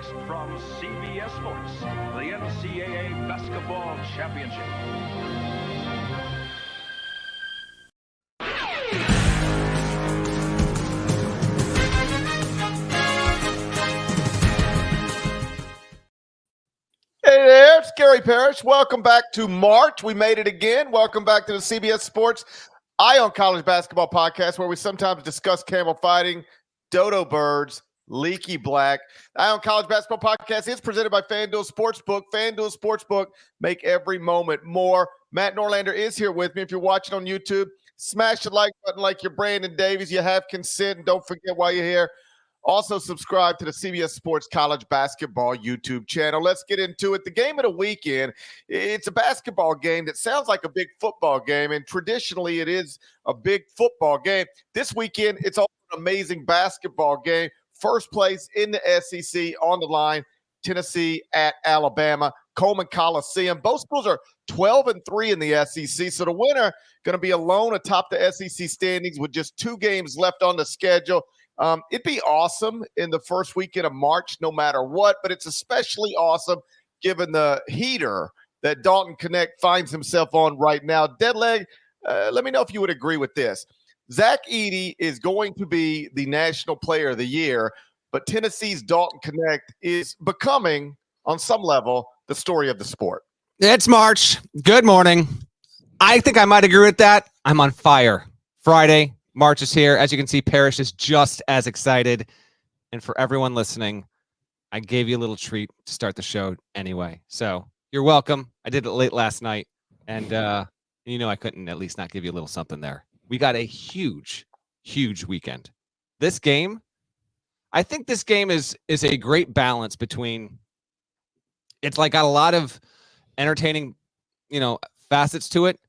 next from CBS Sports, the NCAA Basketball Championship. Hey there, it's Gary Parrish. Welcome back to March. We made it again. Welcome back to the CBS Sports Eye on College Basketball podcast, where we sometimes discuss camel fighting, dodo birds, leaky black. Eye on College Basketball podcast is presented by FanDuel Sportsbook. FanDuel Sportsbook, make every moment more. Matt Norlander is here with me. If you're watching on YouTube, smash the like button like you're Brandon Davies. You have consent, and don't forget while you're here, also subscribe to the CBS Sports College Basketball YouTube channel. Let's get into it. The game of the weekend, it's a basketball game that sounds like a big football game, and traditionally it is a big football game. This weekend, it's also an amazing basketball game. First place in the SEC on the line, Tennessee at Alabama, Coleman Coliseum. Both schools are 12-3 in the SEC, so the winner going to be alone atop the SEC standings with just 2 games left on the schedule. It'd be awesome in the first weekend of March, no matter what, but it's especially awesome given the heater that Dalton Knecht finds himself on right now. Deadleg, let me know if you would agree with this. Zach Edey is going to be the National Player of the Year, but Tennessee's Dalton Knecht is becoming, on some level, the story of the sport. It's March. Good morning. I think I might agree with that. I'm on fire. Friday. March is here. As you can see, Parrish is just as excited. And for everyone listening, I gave you a little treat to start the show anyway. So you're welcome. I did it late last night. And I couldn't at least not give you a little something there. We got a huge, huge weekend. This game, I think this game is a great balance between, it's like got a lot of entertaining, facets to it.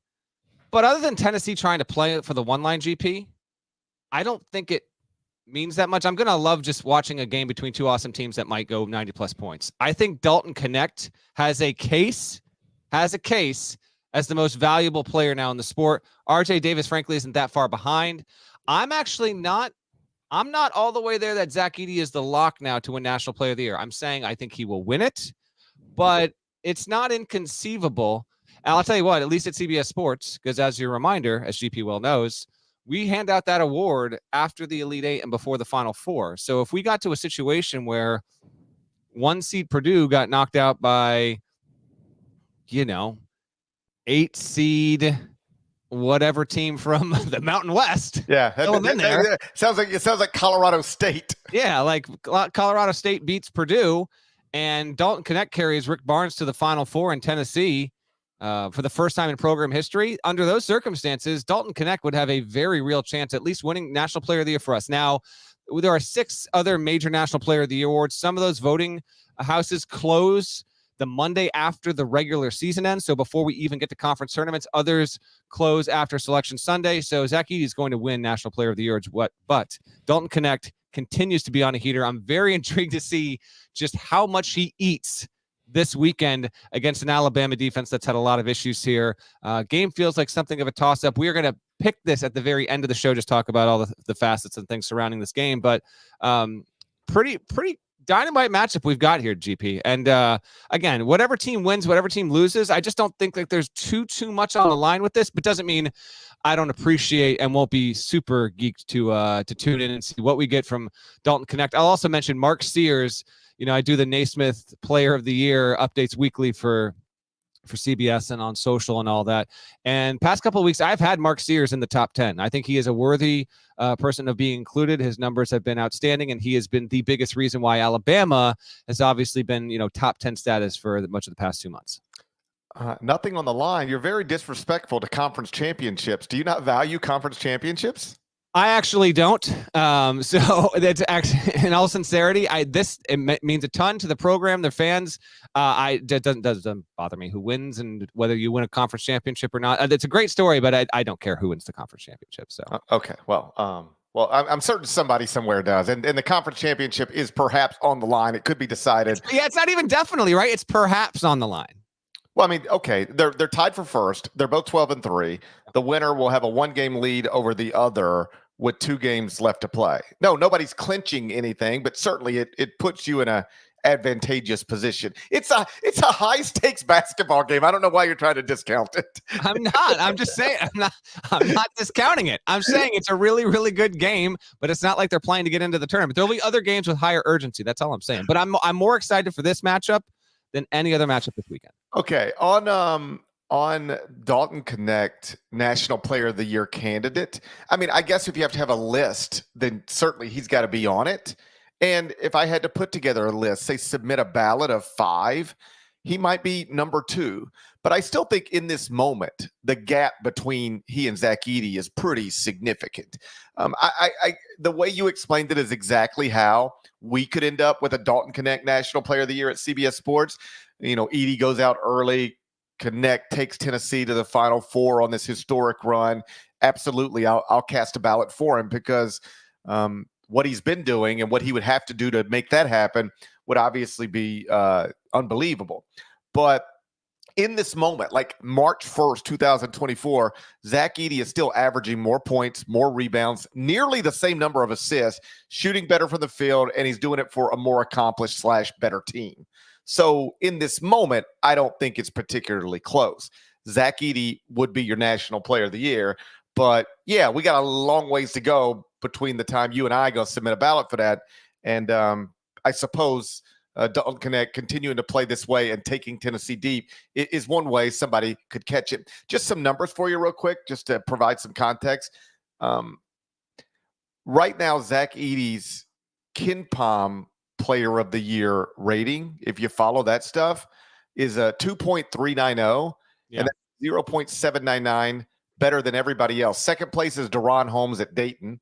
But other than Tennessee trying to play it for the one-line GP, I don't think it means that much. I'm going to love just watching a game between 2 awesome teams that might go 90-plus points. I think Dalton Knecht has a case as the most valuable player now in the sport. RJ Davis, frankly, isn't that far behind. I'm not all the way there that Zach Edey is the lock now to win National Player of the Year. I'm saying I think he will win it, but it's not inconceivable. And I'll tell you what, at least at CBS Sports, because as your reminder, as GP well knows, we hand out that award after the Elite Eight and before the Final Four. So if we got to a situation where 1 seed Purdue got knocked out by, 8 seed whatever team from the Mountain West. Yeah, sounds like Colorado State. Yeah, like Colorado State beats Purdue, and Dalton Knecht carries Rick Barnes to the Final Four in Tennessee. For the first time in program history. Under those circumstances, Dalton Knecht would have a very real chance at least winning National Player of the Year for us. Now, there are 6 other major National Player of the Year awards. Some of those voting houses close the Monday after the regular season ends, so before we even get to conference tournaments. Others close after Selection Sunday, so Zach Edey is going to win National Player of the Year. But Dalton Knecht continues to be on a heater. I'm very intrigued to see just how much he eats this weekend against an Alabama defense that's had a lot of issues here. Game feels like something of a toss-up. We are going to pick this at the very end of the show, just talk about all the facets and things surrounding this game. But pretty dynamite matchup we've got here, GP. And again, whatever team wins, whatever team loses, I just don't think like there's too much on the line with this, but doesn't mean I don't appreciate and won't be super geeked to tune in and see what we get from Dalton Knecht. I'll also mention Mark Sears. I do the Naismith Player of the Year updates weekly for CBS and on social and all that. And past couple of weeks, I've had Mark Sears in the top 10. I think he is a worthy person of being included. His numbers have been outstanding, and he has been the biggest reason why Alabama has obviously been, top 10 status for much of the past 2 months. Nothing on the line. You're very disrespectful to conference championships. Do you not value conference championships? I actually don't. So that's actually, in all sincerity, it means a ton to the program, their fans. It doesn't bother me who wins and whether you win a conference championship or not. It's a great story, but I don't care who wins the conference championship. So okay, well, I'm certain somebody somewhere does, and the conference championship is perhaps on the line. It could be decided. It's not even definitely right. It's perhaps on the line. Well, I mean, okay, they're tied for first. They're both 12-3. The winner will have a 1-game lead over the other with 2 games left to play. No, nobody's clinching anything, but certainly it puts you in a advantageous position. It's a high stakes basketball game. I don't know why you're trying to discount it. I'm not. I'm just saying. I'm not discounting it. I'm saying it's a really, really good game, but it's not like they're playing to get into the tournament. There'll be other games with higher urgency. That's all I'm saying. But I'm more excited for this matchup than any other matchup this weekend. Okay, on Dalton Knecht, National Player of the Year candidate. I mean, I guess if you have to have a list, then certainly he's got to be on it. And if I had to put together a list, say submit a ballot of 5, he might be number 2. But I still think in this moment, the gap between he and Zach Edey is pretty significant. The way you explained it is exactly how we could end up with a Dalton Knecht National Player of the Year at CBS Sports. You know, Edey goes out early. Knecht takes Tennessee to the Final Four on this historic run. Absolutely, I'll cast a ballot for him because what he's been doing and what he would have to do to make that happen would obviously be unbelievable. But in this moment, like March 1st, 2024, Zach Edey is still averaging more points, more rebounds, nearly the same number of assists, shooting better from the field, and he's doing it for a more accomplished / better team. So in this moment, I don't think it's particularly close. Zach Edey would be your National Player of the Year. But, yeah, we got a long ways to go between the time you and I go submit a ballot for that. And I suppose Dalton Knecht continuing to play this way and taking Tennessee deep is one way somebody could catch it. Just some numbers for you real quick, just to provide some context. Right now, Zach Edey's KenPom Player of the Year rating, if you follow that stuff, is a 2.390, and that's 0.799 better than everybody else. Second place is Deron Holmes at Dayton,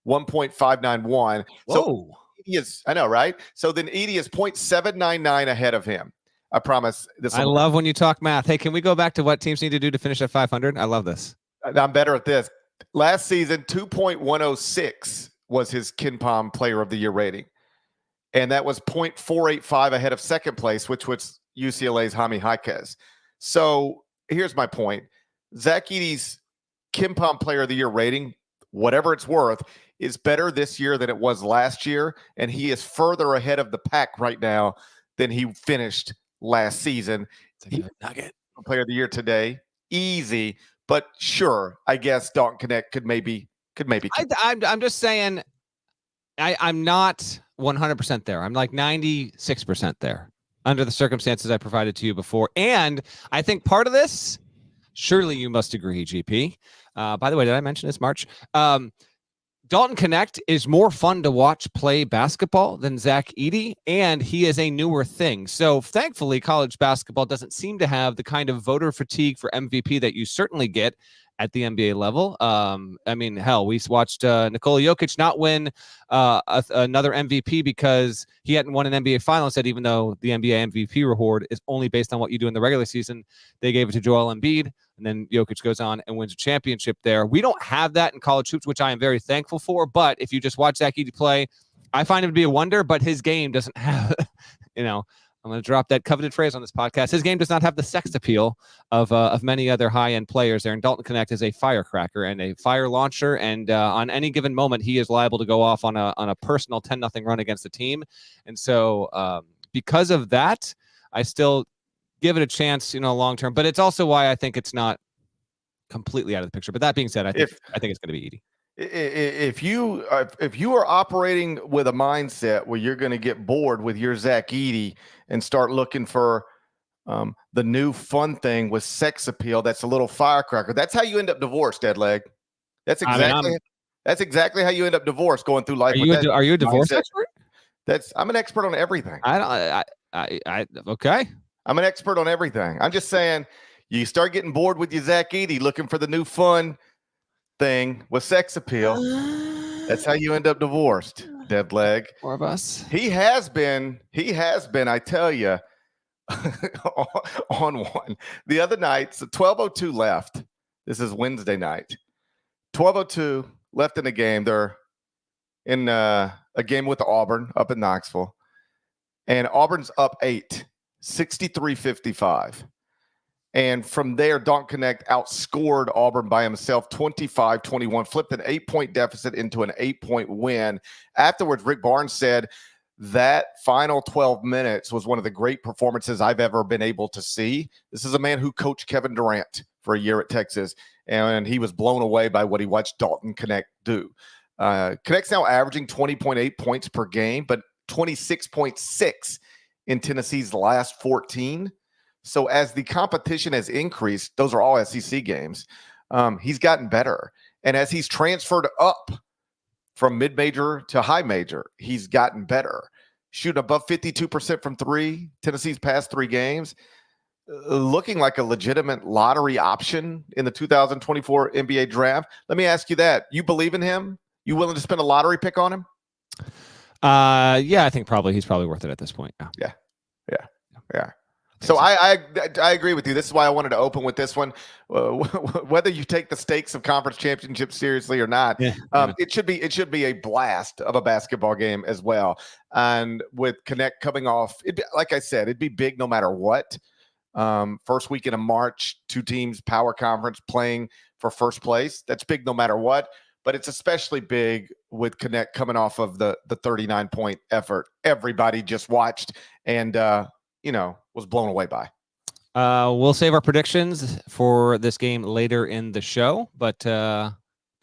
1.591. Whoa. So Edey is, I know, right? So then Edey is 0.799 ahead of him. I promise. I love when you talk math. Hey, can we go back to what teams need to do to finish at 500? I love this. I'm better at this. Last season, 2.106 was his KenPom Player of the Year rating. And that was 0.485 ahead of second place, which was UCLA's Jaime Jaquez. So here's my point. Zach Edey's KenPom Player of the Year rating, whatever it's worth, is better this year than it was last year. And he is further ahead of the pack right now than he finished last season. He nugget. Player of the Year today. Easy. But sure, I guess Dalton Knecht could maybe. I'm just saying I'm not 100% there. I'm like 96% there under the circumstances I provided to you before. And I think part of this, surely you must agree, GP. By the way, did I mention this, March? Dalton Knecht is more fun to watch play basketball than Zach Edey, and he is a newer thing. So thankfully, college basketball doesn't seem to have the kind of voter fatigue for MVP that you certainly get at the NBA level. I mean, hell, we watched Nikola Jokic not win another MVP because he hadn't won an NBA Finals yet, even though the NBA MVP reward is only based on what you do in the regular season. They gave it to Joel Embiid, and then Jokic goes on and wins a championship there. We don't have that in college hoops, which I am very thankful for. But if you just watch Zach Edey play, I find him to be a wonder, but his game doesn't have, I'm going to drop that coveted phrase on this podcast. His game does not have the sex appeal of many other high-end players there. And Dalton Knecht is a firecracker and a fire launcher. And on any given moment, he is liable to go off on a personal 10-0 run against the team. And so because of that, I still give it a chance, long term. But it's also why I think it's not completely out of the picture. But that being said, I think it's going to be Edey. If you are operating with a mindset where you're going to get bored with your Zach Edey and start looking for the new fun thing with sex appeal, that's a little firecracker. That's how you end up divorced, Deadleg. That's exactly how you end up divorced going through life. Are you a divorce expert? I'm an expert on everything. Okay. I'm an expert on everything. I'm just saying, you start getting bored with your Zach Edey, looking for the new fun thing with sex appeal. That's how you end up divorced, Deadleg. Four of us. He has been, I tell you, on one. The other night, so 12:02 left. This is Wednesday night. 12:02 left in the game. They're in a game with Auburn up in Knoxville. And Auburn's up 8, 63-55. And from there, Dalton Knecht outscored Auburn by himself 25-21, flipped an 8-point deficit into an 8-point win. Afterwards, Rick Barnes said that final 12 minutes was one of the great performances I've ever been able to see. This is a man who coached Kevin Durant for a year at Texas, and he was blown away by what he watched Dalton Knecht do. Knecht's now averaging 20.8 points per game, but 26.6 in Tennessee's last 14. So as the competition has increased, those are all SEC games, he's gotten better. And as he's transferred up from mid-major to high major, he's gotten better. Shooting above 52% from three, Tennessee's past 3 games, looking like a legitimate lottery option in the 2024 NBA draft. Let me ask you that. You believe in him? You willing to spend a lottery pick on him? Yeah, I think he's probably worth it at this point. Yeah. So I agree with you. This is why I wanted to open with this one. Whether you take the stakes of conference championships seriously or not, it should be a blast of a basketball game as well. And with Knecht coming off, like I said, it'd be big no matter what. First weekend of March, 2 teams, power conference playing for first place. That's big no matter what. But it's especially big with Knecht coming off of the 39-point effort everybody just watched and was blown away by. We'll save our predictions for this game later in the show, but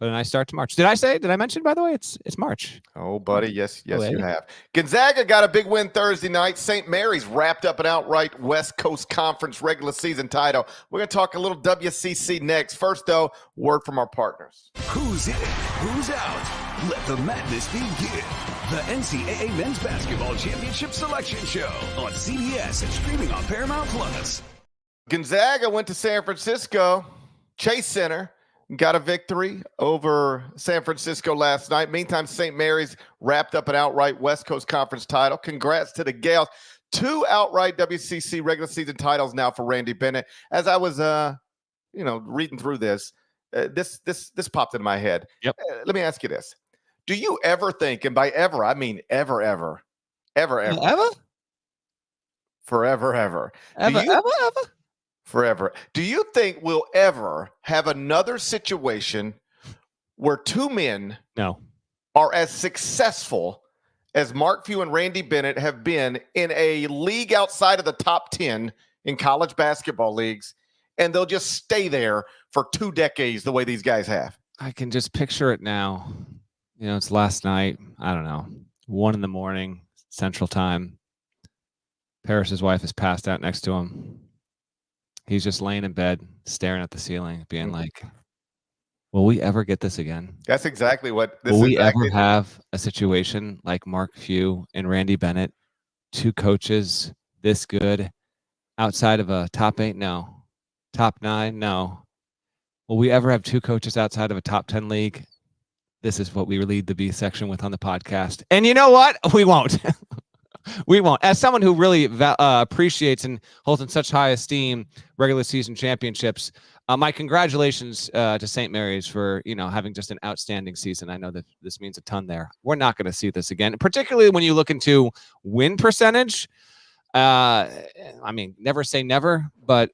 a nice start to March. Did I mention, by the way, it's March? Oh, buddy, yes, you have. Gonzaga got a big win Thursday night. St. Mary's wrapped up an outright West Coast Conference regular season title. We're going to talk a little WCC next. First, though, word from our partners. Who's in? Who's out? Let the madness begin. The NCAA Men's Basketball Championship Selection Show on CBS and streaming on Paramount Plus. Gonzaga went to San Francisco, Chase Center, got a victory over San Francisco last night. Meantime, St. Mary's wrapped up an outright West Coast Conference title. Congrats to the Gales. 2 outright WCC regular season titles now for Randy Bennett. As I was, reading through this popped into my head. Yep. Let me ask you this. Do you ever think, and by ever, I mean ever? Forever. Do you think we'll ever have another situation where 2 men are as successful as Mark Few and Randy Bennett have been in a league outside of the top 10 in college basketball leagues, and they'll just stay there for 2 decades the way these guys have? I can just picture it now. It's last night. I don't know, 1 a.m. Central Time. Parrish's wife is passed out next to him. He's just laying in bed, staring at the ceiling, being like, will we ever get this again? That's exactly what this is. Will we exactly ever have a situation like Mark Few and Randy Bennett, 2 coaches this good outside of a top 8? No. Top 9? No. Will we ever have 2 coaches outside of a top 10 league? This is what we lead the B section with on the podcast. And you know what? We won't. We won't. As someone who really appreciates and holds in such high esteem regular season championships, my congratulations to St. Mary's for having just an outstanding season. I know that this means a ton there. We're not going to see this again, particularly when you look into win percentage. Never say never, but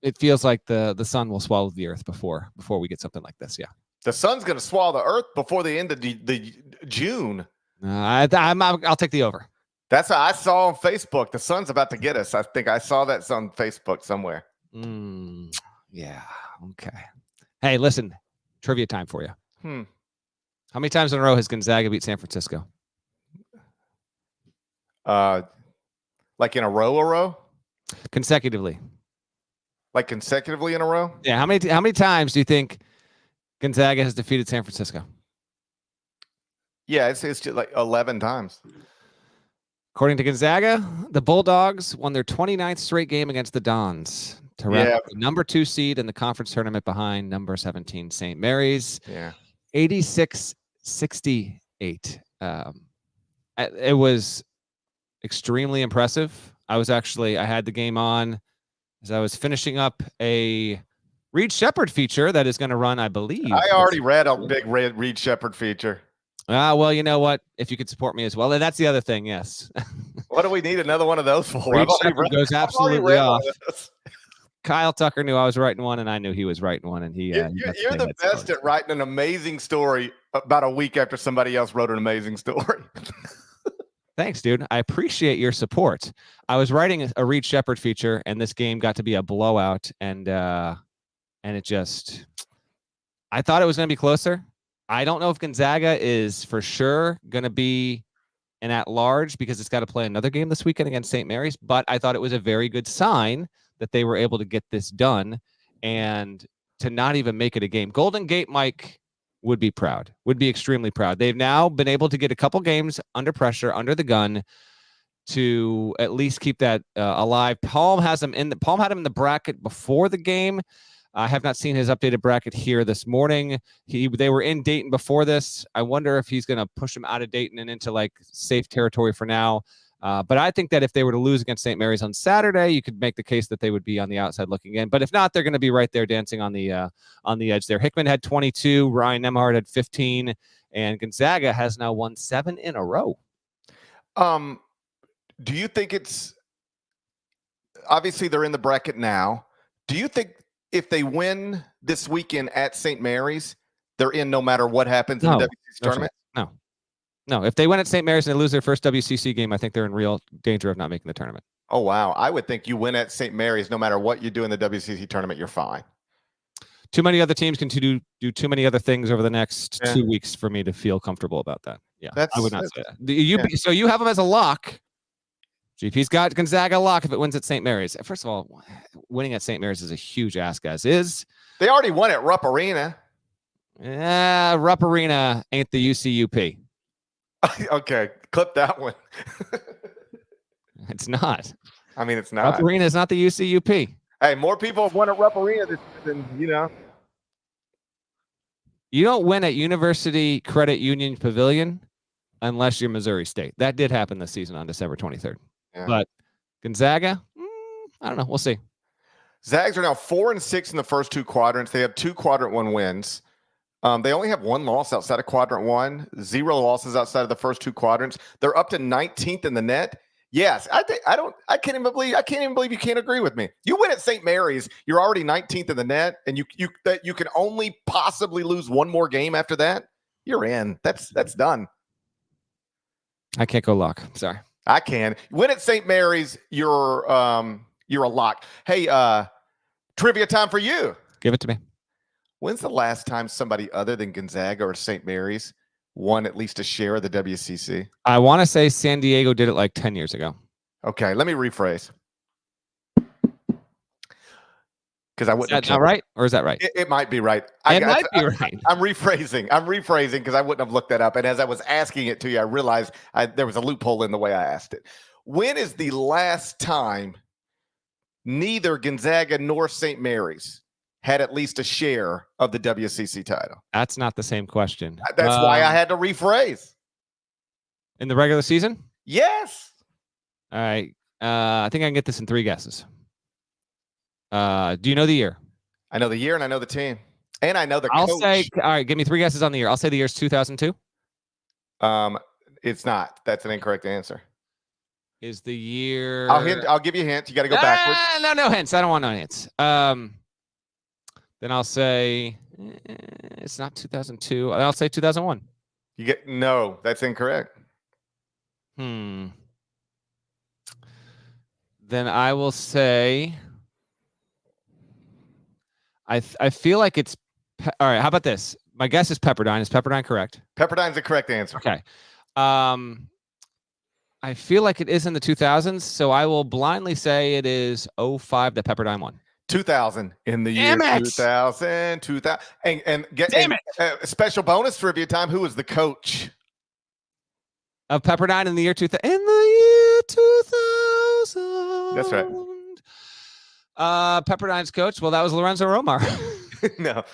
it feels like the sun will swallow the earth before we get something like this. Yeah. The sun's going to swallow the earth before the end of the June. I'll take the over. That's what I saw on Facebook. The sun's about to get us. I think I saw that on Facebook somewhere. Yeah. Okay. Hey, listen, trivia time for you. How many times in a row has Gonzaga beat San Francisco? Like in a row? Consecutively. Like consecutively in a row? Yeah. How many times do you think Gonzaga has defeated San Francisco? Yeah, it's just like 11 times. According to Gonzaga, the Bulldogs won their 29th straight game against the Dons to wrap up the number 2 seed in the conference tournament behind number 17 St. Mary's. Yeah. 86-68. It was extremely impressive. I had the game on as I was finishing up a Reed Shepherd feature that is going to run, I believe. I already read a big Reed Shepherd feature. Well, you know what? If you could support me as well, and that's the other thing. Yes. What do we need another one of those for? Reed Shepherd goes absolutely off. Kyle Tucker knew I was writing one, and I knew he was writing one, and you're the best at writing an amazing story about a week after somebody else wrote an amazing story. Thanks, dude. I appreciate your support. I was writing a Reed Shepherd feature, and this game got to be a blowout, and it just, I thought it was going to be closer. I don't know if Gonzaga is for sure going to be an at-large because it's got to play another game this weekend against St. Mary's, but I thought it was a very good sign that they were able to get this done and to not even make it a game. Golden Gate Mike would be proud, would be extremely proud. They've now been able to get a couple games under pressure, under the gun, to at least keep that alive. Palm had him in the bracket before the game. I have not seen his updated bracket here this morning. They were in Dayton before this. I wonder if he's going to push them out of Dayton and into like safe territory for now. But I think that if they were to lose against St. Mary's on Saturday, you could make the case that they would be on the outside looking in. But if not, they're going to be right there dancing on the edge there. Hickman had 22, Ryan Nemhard had 15, and Gonzaga has now won 7 in a row. Do you think it's obviously they're in the bracket now? Do you think if they win this weekend at St. Mary's, they're in no matter what happens in the WCC tournament? No. If they win at St. Mary's and they lose their first WCC game, I think they're in real danger of not making the tournament. Oh, wow. I would think you win at St. Mary's, no matter what you do in the WCC tournament, you're fine. Too many other teams can do too many other things over the next 2 weeks for me to feel comfortable about that. Yeah, I would not say that. So you have them as a lock. GP's got Gonzaga lock if it wins at St. Mary's. First of all, winning at St. Mary's is a huge ask, as is. They already won at Rupp Arena. Yeah, Rupp Arena ain't the UCUP. Okay, clip that one. It's not. I mean, it's not. Rupp Arena is not the UCUP. Hey, more people have won at Rupp Arena this season, you know. You don't win at University Credit Union Pavilion unless you're Missouri State. That did happen this season on December 23rd. Yeah. But Gonzaga, I don't know. We'll see. Zags are now 4-6 in the first 2 quadrants. They have 2 quadrant 1 wins. They only have 1 loss outside of quadrant 1, 0 losses outside of the first 2 quadrants. They're up to 19th in the net. Yes, I can't even believe you can't agree with me. You win at St. Mary's, you're already 19th in the net, and you can only possibly lose 1 more game after that. You're in. That's done. I can't go lock. Sorry. I can. Win at St. Mary's, you're a lock. Hey, trivia time for you. Give it to me. When's the last time somebody other than Gonzaga or St. Mary's won at least a share of the WCC? I want to say San Diego did it like 10 years ago. Okay, let me rephrase. Because I wouldn't. Is that not right? Or is that right? It might be right. It might be right. I'm rephrasing because I wouldn't have looked that up. And as I was asking it to you, I realized there was a loophole in the way I asked it. When is the last time neither Gonzaga nor St. Mary's had at least a share of the WCC title? That's not the same question. That's why I had to rephrase. In the regular season? Yes. All right. I think I can get this in 3 guesses. Do you know the year? I know the year and I know the team. And I know the coach. All right, give me 3 guesses on the year. I'll say the year's 2002. It's not. That's an incorrect answer. Is the year... I'll give you a hint. You got to go backwards. No hints. I don't want no hints. Then I'll say it's not 2002. I'll say 2001. No, that's incorrect. Then I will say I feel like it's all right. How about this? My guess is Pepperdine. Is Pepperdine correct? Pepperdine's the correct answer. Okay. I feel like it is in the 2000s, so I will blindly say it is 05 that Pepperdine won. 2000 in the year 2000. And special bonus trivia time. Who was the coach of Pepperdine in the year 2000? In the year 2000. That's right. Pepperdine's coach. Well, that was Lorenzo Romar. No,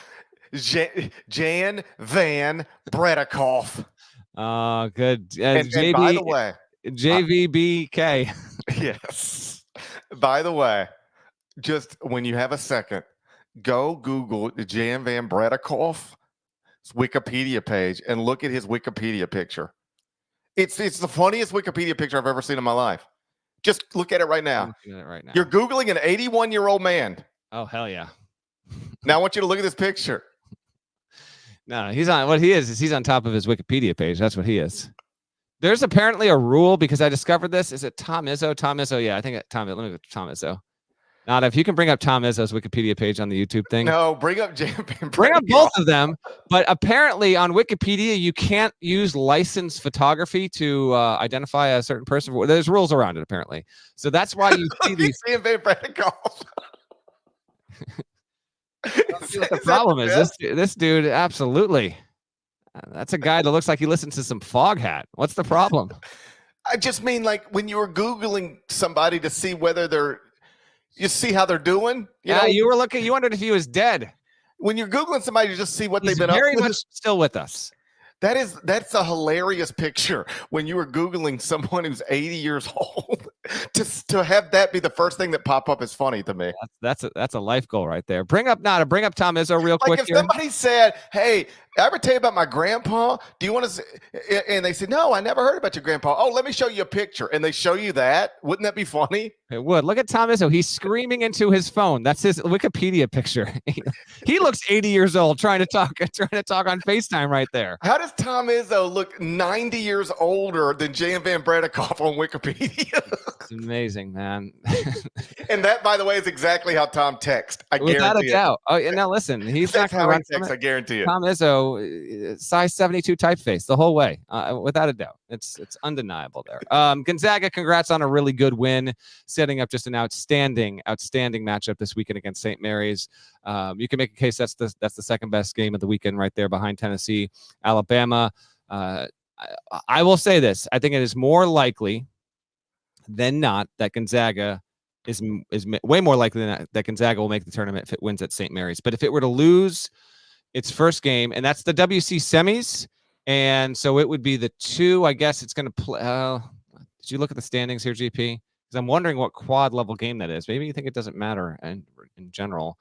Jan Van Bredikoff. Good. And by the way, JVBK. Yes. By the way, just when you have a second, go Google Jan Van Bredikoff's Wikipedia page and look at his Wikipedia picture. It's the funniest Wikipedia picture I've ever seen in my life. Just look at it right now. I'm looking at it right now. You're Googling an 81-year-old man. Oh, hell yeah. Now I want you to look at this picture. No, he's on what he is he's on top of his Wikipedia page. That's what he is. There's apparently a rule because I discovered this. Is it Tom Izzo? Tom Izzo, yeah, I think Tom. Let me go to Tom Izzo. Not if you can bring up Tom Izzo's Wikipedia page on the YouTube thing. No, bring up Jam. Bring up both of them. But apparently on Wikipedia, you can't use licensed photography to identify a certain person. There's rules around it, apparently. So that's why you see these. The problem is this dude, absolutely. That's a guy that looks like he listens to some Foghat. What's the problem? I just mean, like, when you were Googling somebody to see whether you see how they're doing. You were looking. You wondered if he was dead. When you're Googling somebody to just see what they've been up to. Very much still with us. That's a hilarious picture when you were Googling someone who's 80 years old. to have that be the first thing that pop up is funny to me. That's a life goal right there. Bring up Tom Izzo real quick. If somebody said, "Hey, I ever tell you about my grandpa? Do you want to?" And they said, "No, I never heard about your grandpa." Oh, let me show you a picture, and they show you that. Wouldn't that be funny? It would. Look at Tom Izzo. He's screaming into his phone. That's his Wikipedia picture. He looks 80 years old trying to talk on FaceTime right there. How does Tom Izzo look 90 years older than Jan Van Bredikoff on Wikipedia? It's amazing, man. And that, by the way, is exactly how Tom texts. I guarantee Without a it. doubt. Oh, and now listen, he's not going to run from it. I guarantee it. Tom Izzo, size 72 typeface the whole way, without a doubt. It's undeniable there. Gonzaga, congrats on a really good win, setting up just an outstanding matchup this weekend against St. Mary's. You can make a case that's the second best game of the weekend right there behind Tennessee, Alabama. I will say this: I think it is more likely than not that Gonzaga is way more likely than that Gonzaga will make the tournament if it wins at St. Mary's. But if it were to lose its first game, and that's the WC semis, and so it would be the two. I guess it's going to play. Did you look at the standings here, GP? Because I'm wondering what quad level game that is. Maybe you think it doesn't matter in general.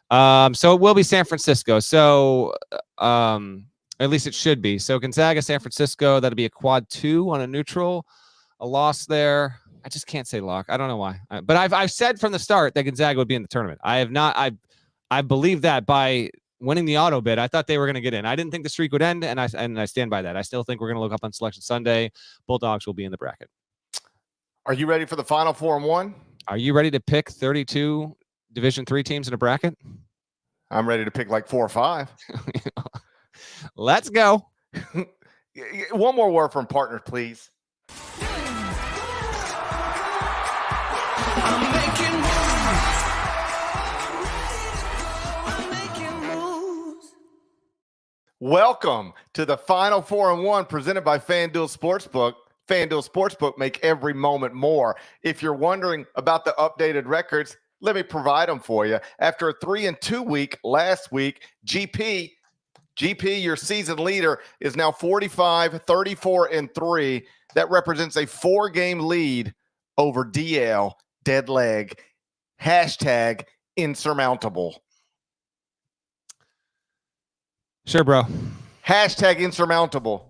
So it will be San Francisco. So at least it should be. So Gonzaga, San Francisco. That'll be a quad 2 on a neutral. A loss there. I just can't say lock. I don't know why. But I've said from the start that Gonzaga would be in the tournament. I have not. I believe that by winning the auto bid, I thought they were going to get in. I didn't think the streak would end, and I stand by that. I still think we're going to look up on Selection Sunday. Bulldogs will be in the bracket. Are you ready for the Final Four and 1? Are you ready to pick 32 Division III teams in a bracket? I'm ready to pick like 4 or 5. Let's go. One more word from partners, please. I'm making moves. Welcome to the Final Four and 1 presented by FanDuel Sportsbook. FanDuel Sportsbook, make every moment more. If you're wondering about the updated records, let me provide them for you. After a 3-2 week last week, GP, your season leader, is now 45, 34-3. That represents a 4-game lead over DL, dead leg. Hashtag insurmountable. Sure, bro. Hashtag insurmountable.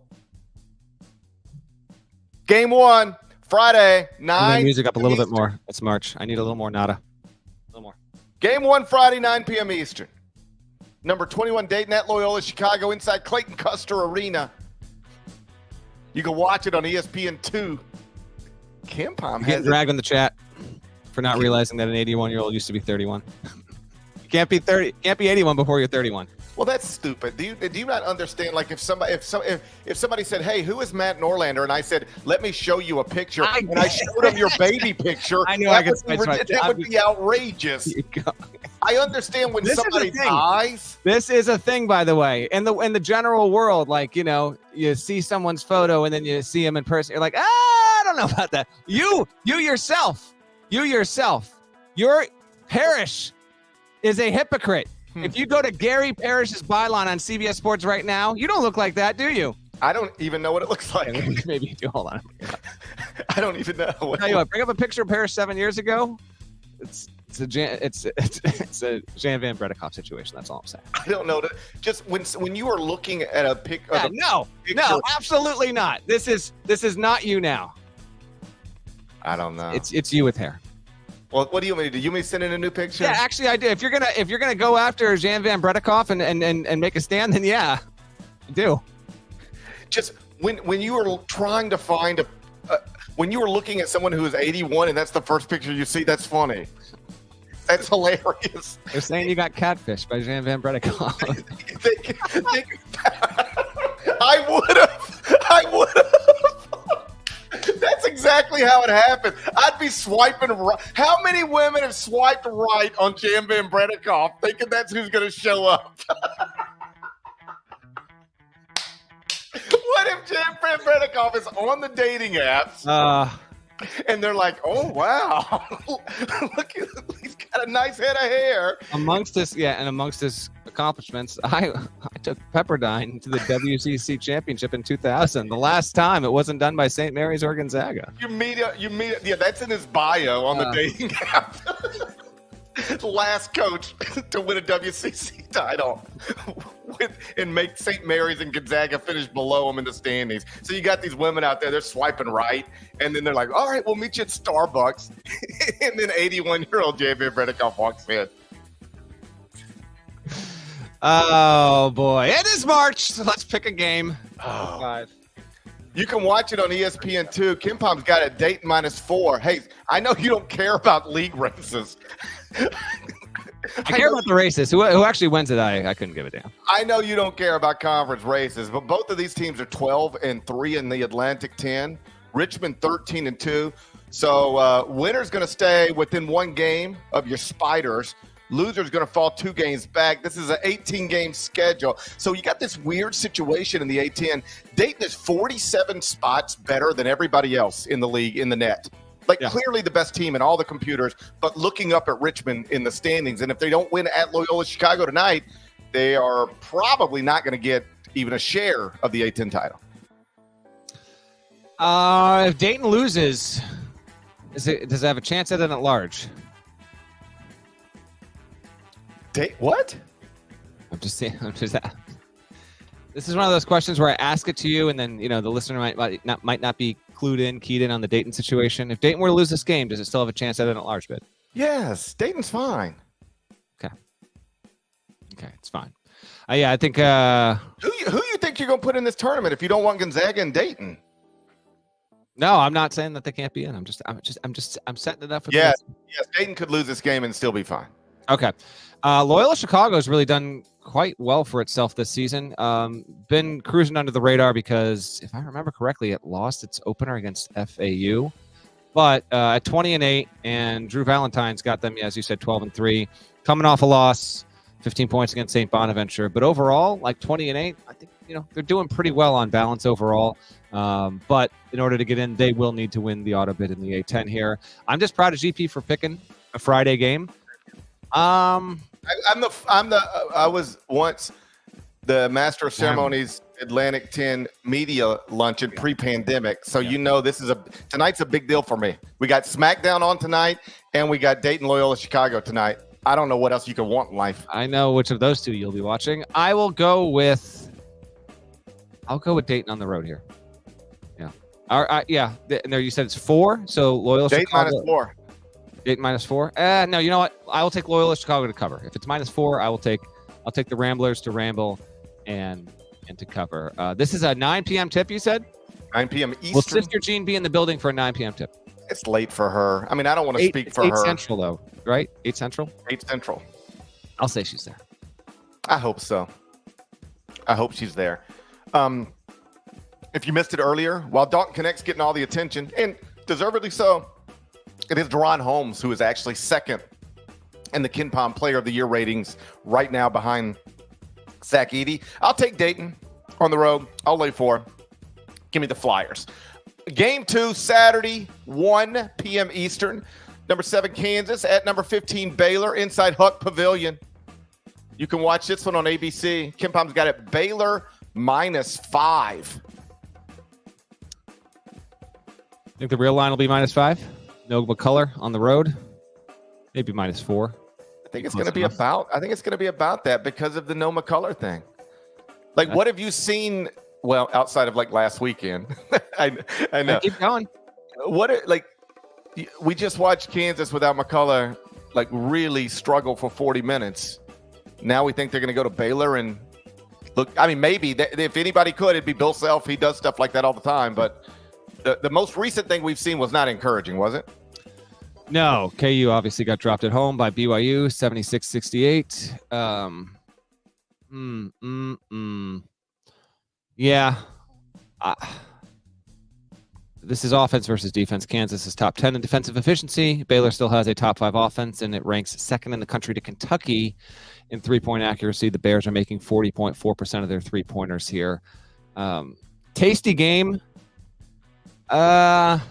Game 1, Friday, 9. Music up a little bit more. It's March. I need a little more nada. A little more. Game 1, Friday, 9 p.m. Eastern. Number 21, Dayton at Loyola, Chicago, inside Clayton Custer Arena. You can watch it on ESPN2. Kimpom has dragged in the chat for not realizing that an 81-year-old used to be 31. You can't be 30. Can't be 81 before you're 31. Well, that's stupid. Do you not understand? Like if somebody said, "Hey, who is Matt Norlander?" and I said, "Let me show you a picture," and I showed him your baby picture, I knew I could. That would be outrageous. I understand when somebody dies. This is a thing, by the way, in the general world. Like, you know, you see someone's photo and then you see him in person. You're like, I don't know about that. You yourself, your parish is a hypocrite. If you go to Gary Parrish's byline on CBS Sports right now, you don't look like that, do you? I don't even know what it looks like. Maybe you do. Hold on. I don't even know. Tell you what, bring up a picture of Parrish 7 years ago. It's a Jan Van Bredikoff situation. That's all I'm saying. I don't know. Just when you are looking at a picture. No, absolutely not. This is not you now. I don't know. It's you with hair. Well, what do you want me to do? You want me to send in a new picture? Yeah, actually, I do. If you're gonna go after Jan Van Bredikoff and make a stand, then yeah, I do. Just when you were trying to find when you were looking at someone who is 81 and that's the first picture you see, that's funny. That's hilarious. They're saying you got catfished by Jan Van Bredekop. I would have. That's exactly how it happened. I'd be swiping right. How many women have swiped right on Jan Van Bredekop thinking that's who's going to show up? What if Jan Van Bredekop is on the dating apps and they're like, oh, wow. Look, he's got a nice head of hair. Amongst his accomplishments, I took Pepperdine to the WCC championship in 2000. The last time it wasn't done by St. Mary's or Gonzaga. You meet yeah, that's in his bio on the dating app. Last coach to win a WCC title and make St. Mary's and Gonzaga finish below him in the standings. So you got these women out there, they're swiping right, and then they're like, all right, we'll meet you at Starbucks. And then 81-year-old Jan Van Bredekop walks in. Oh, boy. It is March, so let's pick a game. Oh. 5. You can watch it on ESPN2. KenPom's got it Dayton -4. Hey, I know you don't care about league races. I care about the races. Who actually wins it, I couldn't give a damn. I know you don't care about conference races, but both of these teams are 12-3 in the Atlantic 10. Richmond 13-2. So winner's going to stay within one game of your Spiders. Loser's going to fall 2 games back. This is an 18-game schedule. So you got this weird situation in the A10. Dayton is 47 spots better than everybody else in the league in the net. Clearly the best team in all the computers, but looking up at Richmond in the standings. And if they don't win at Loyola Chicago tonight, they are probably not going to get even a share of the A10 title. If Dayton loses, does it have a chance at it at large? What? I'm just saying. This is one of those questions where I ask it to you, and then the listener might not be keyed in on the Dayton situation. If Dayton were to lose this game, does it still have a chance at an at-large bid? Yes, Dayton's fine. Okay, it's fine. Yeah, I think. Who you think you're gonna put in this tournament if you don't want Gonzaga and Dayton? No, I'm not saying that they can't be in. I'm setting it up for. Yes, Dayton could lose this game and still be fine. Okay. Loyola Chicago has really done quite well for itself this season. Been cruising under the radar because, if I remember correctly, it lost its opener against FAU. But at 20-8, and Drew Valentine's got them, as you said, 12-3, coming off a loss, 15 points against St. Bonaventure. But overall, 20-8, I think they're doing pretty well on balance overall. But in order to get in, they will need to win the auto bid in the A10 here. I'm just proud of GP for picking a Friday game. I was once the Master of Ceremonies Atlantic 10 media luncheon pre-pandemic. So tonight's a big deal for me. We got SmackDown on tonight and we got Dayton Loyola Chicago tonight. I don't know what else you could want in life. I know which of those two you'll be watching. I'll go with Dayton on the road here. Yeah. And there you said it's 4. So Loyola Dayton Chicago -4. Dayton -4. No, you know what? I will take Loyola Chicago to cover. If it's -4, I'll take the Ramblers to ramble and to cover. This is a 9 p.m. tip, you said? 9 p.m. Eastern. Will Sister Jean be in the building for a 9 p.m. tip? It's late for her. I mean, I don't want to speak for 8 her. 8 Central, though, right? 8 Central? 8 Central. I'll say she's there. I hope so. I hope she's there. If you missed it earlier, while Dalton Knecht's getting all the attention, and deservedly so, it is Deron Holmes who is actually second in the KenPom Player of the Year ratings right now behind Zach Edey. I'll take Dayton on the road. I'll lay 4. Give me the Flyers. Game 2, Saturday, 1 p.m. Eastern. Number 7, Kansas at number 15, Baylor inside Huck Pavilion. You can watch this one on ABC. KenPom's got it Baylor -5. Think the real line will be -5? No McCullough on the road? Maybe -4. I think it's going to be about that because of the no McCullough thing. What have you seen? Well, outside of last weekend, I know. Keep going. We just watched Kansas without McCullough, really struggle for 40 minutes. Now we think they're going to go to Baylor and look. I mean, maybe if anybody could, it'd be Bill Self. He does stuff like that all the time. But the most recent thing we've seen was not encouraging, was it? No, KU obviously got dropped at home by BYU, 76-68. Yeah. This is offense versus defense. Kansas is top 10 in defensive efficiency. Baylor still has a top 5 offense, and it ranks second in the country to Kentucky in three-point accuracy. The Bears are making 40.4% of their three-pointers here. Tasty game. I'm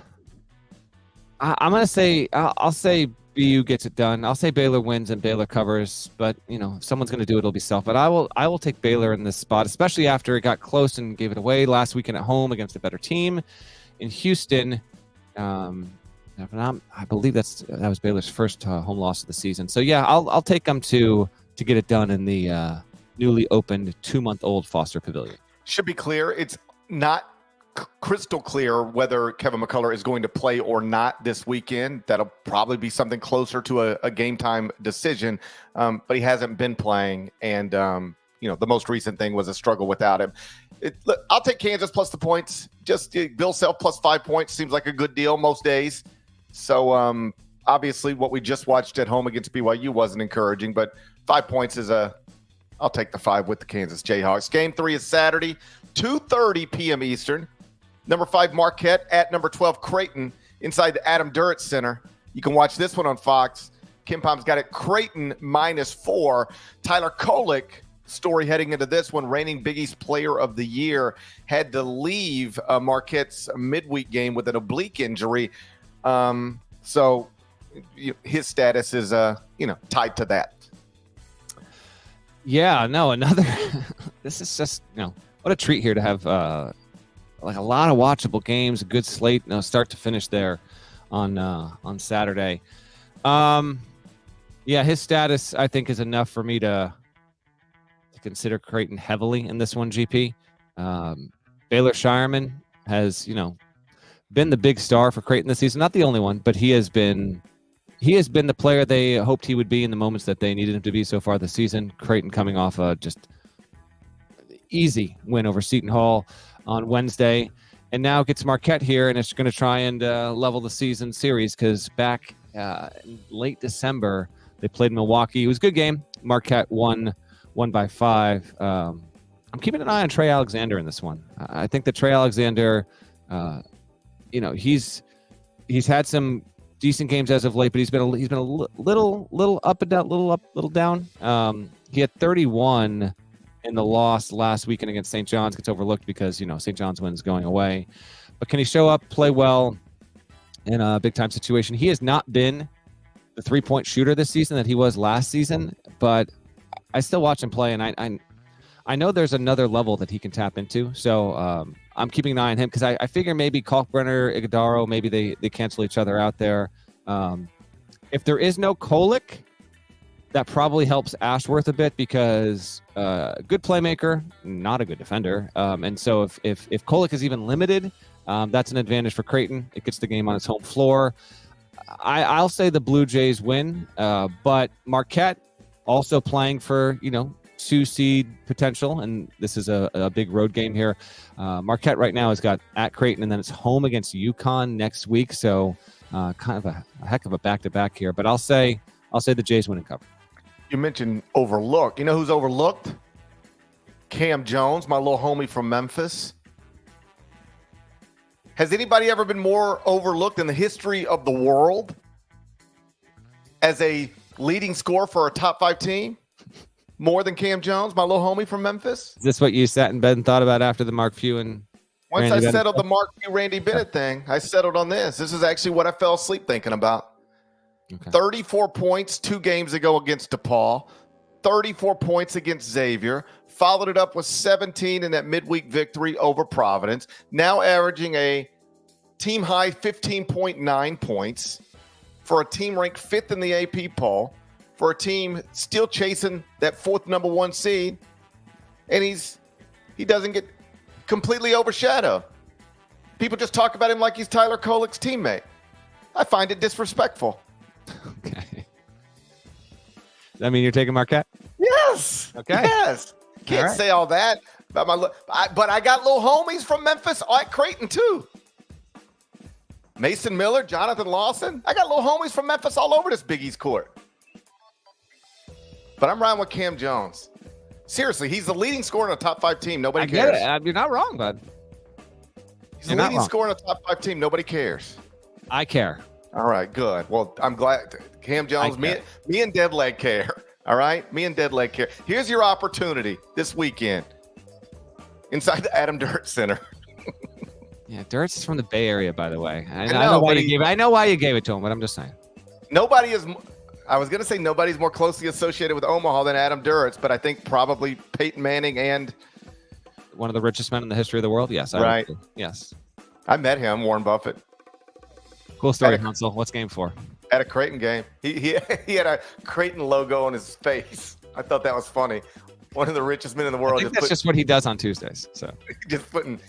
going to say, I'll say BU gets it done. I'll say Baylor wins and Baylor covers, but if someone's going to do it, it'll be Self. But I will take Baylor in this spot, especially after it got close and gave it away last weekend at home against a better team in Houston. I believe that was Baylor's first home loss of the season. So yeah, I'll take them to get it done in the newly opened 2-month-old Foster Pavilion. Should be clear. It's not crystal clear whether Kevin McCullough is going to play or not this weekend. That'll probably be something closer to a game time decision, but he hasn't been playing, and the most recent thing was a struggle without him. Look, I'll take Kansas plus the points. Just Bill Self plus 5 points seems like a good deal most days. So obviously what we just watched at home against BYU wasn't encouraging, but 5 points is I'll take the 5 with the Kansas Jayhawks. Game 3 is Saturday, 2:30 p.m. Eastern. Number 5, Marquette at number 12, Creighton, inside the Adam Durrett Center. You can watch this one on Fox. Kim Pom's got it. Creighton -4. Tyler Kolek, story heading into this one, reigning Big East Player of the Year, had to leave Marquette's midweek game with an oblique injury. So his status is, tied to that. Yeah, no, another. This is just, what a treat here to have like a lot of watchable games, a good slate, start to finish there on Saturday. Yeah, his status I think is enough for me to consider Creighton heavily in this one. GP Baylor Shireman has been the big star for Creighton this season. Not the only one, but he has been the player they hoped he would be in the moments that they needed him to be so far this season. Creighton coming off a just easy win over Seton Hall on Wednesday, and now gets Marquette here, and it's going to try and level the season series, because back in late December they played Milwaukee. It was a good game. Marquette won by 5. I'm keeping an eye on Trey Alexander in this one. I think that Trey Alexander, he's had some decent games as of late, but he's been a little up and down, little down. He had 31 in the loss last weekend against St. John's. Gets overlooked because St. John's win is going away. But can he show up, play well in a big time situation? He has not been the 3-point shooter this season that he was last season, but I still watch him play, and I know there's another level that he can tap into. So I'm keeping an eye on him, because I figure maybe Kalkbrenner, Iguodaro, maybe they cancel each other out there. If there is no Kolek, that probably helps Ashworth a bit, because good playmaker, not a good defender. And so if Kolek is even limited, that's an advantage for Creighton. It gets the game on its home floor. I'll say the Blue Jays win, but Marquette also playing for 2-seed potential, and this is a big road game here. Marquette right now has got at Creighton, and then it's home against UConn next week, so kind of a heck of a back-to-back here. But I'll say the Jays win and cover. You mentioned overlooked. You know who's overlooked? Cam Jones, my little homie from Memphis. Has anybody ever been more overlooked in the history of the world as a leading scorer for a top 5 team? More than Cam Jones, my little homie from Memphis? Is this what you sat in bed and thought about after the Mark Few and Once Randy I settled the Mark Few, Randy Bennett thing, I settled on this. This is actually what I fell asleep thinking about. Okay. 34 points 2 games ago against DePaul, 34 points against Xavier, followed it up with 17 in that midweek victory over Providence, now averaging a team-high 15.9 points for a team ranked 5th in the AP poll, for a team still chasing that 4th number 1 seed, and he doesn't get completely overshadowed. People just talk about him like he's Tyler Kolek's teammate. I find it disrespectful. Okay. I mean, you're taking Marquette? Yes. Okay. Yes. Can't say all that about but I got little homies from Memphis at Creighton too. Mason Miller, Jonathan Lawson. I got little homies from Memphis all over this Big East court. But I'm riding with Cam Jones. Seriously, he's the leading scorer in a top 5 team. Nobody cares. Get it. You're not wrong, bud. He's the leading scorer in a top 5 team. Nobody cares. I care. All right, good. Well, I'm glad. Cam Jones, me and Deadleg care. All right? Me and Deadleg care. Here's your opportunity this weekend inside the Adam Dirt Center. Yeah, Dirt's is from the Bay Area, by the way. I know why you gave it to him, but I'm just saying. I was going to say nobody's more closely associated with Omaha than Adam Duritz, but I think probably Peyton Manning and one of the richest men in the history of the world. Yes. Right. Yes. I met him, Warren Buffett. Cool story, Hansel. What's game 4? At a Creighton game. He had a Creighton logo on his face. I thought that was funny. One of the richest men in the world. I think that's just what he does on Tuesdays. So just putting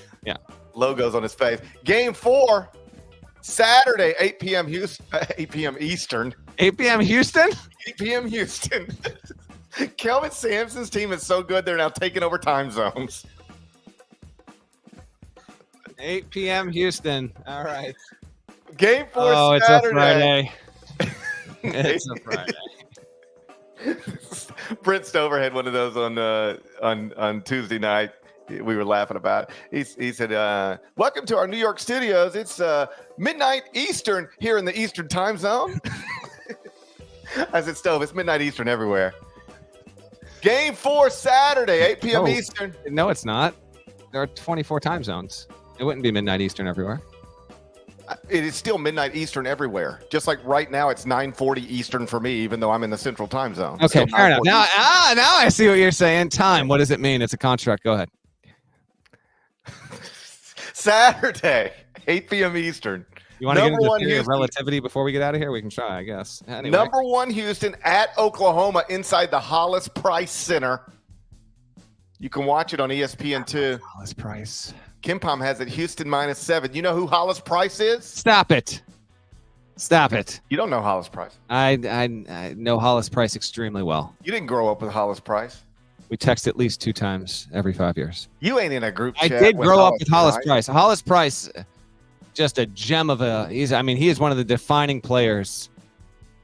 logos on his face. Game 4, Saturday, 8 p.m. Houston, 8 p.m. Eastern. 8 p.m. Houston? 8 p.m. Houston. Kelvin Sampson's team is so good, they're now taking over time zones. 8 p.m. Houston. All right. Game 4 Oh, Saturday. It's a Friday. Brent Stover had one of those on Tuesday night. We were laughing about it. He said, welcome to our New York studios. It's midnight Eastern here in the Eastern time zone. I said, Stove, it's midnight Eastern everywhere. Game 4 Saturday, 8 p.m. Eastern. No, it's not. There are 24 time zones. It wouldn't be midnight Eastern everywhere. It is still midnight Eastern everywhere. Just like right now, it's 9:40 Eastern for me, even though I'm in the Central Time Zone. Okay, fair enough. Now I see what you're saying. Time. What does it mean? It's a construct. Go ahead. Saturday, 8 p.m. Eastern. You want to get into the theory of relativity before we get out of here? We can try, I guess. Anyway. Number 1 Houston at Oklahoma inside the Hollis Price Center. You can watch it on ESPN2. Hollis Price. KenPom has it Houston -7. You know who Hollis Price is? Stop it. You don't know Hollis Price. I know Hollis Price extremely well. You didn't grow up with Hollis Price. We text at least 2 times every 5 years. You ain't in a group chat. I did grow up with Hollis Price. Hollis Price, just a gem of a. He is one of the defining players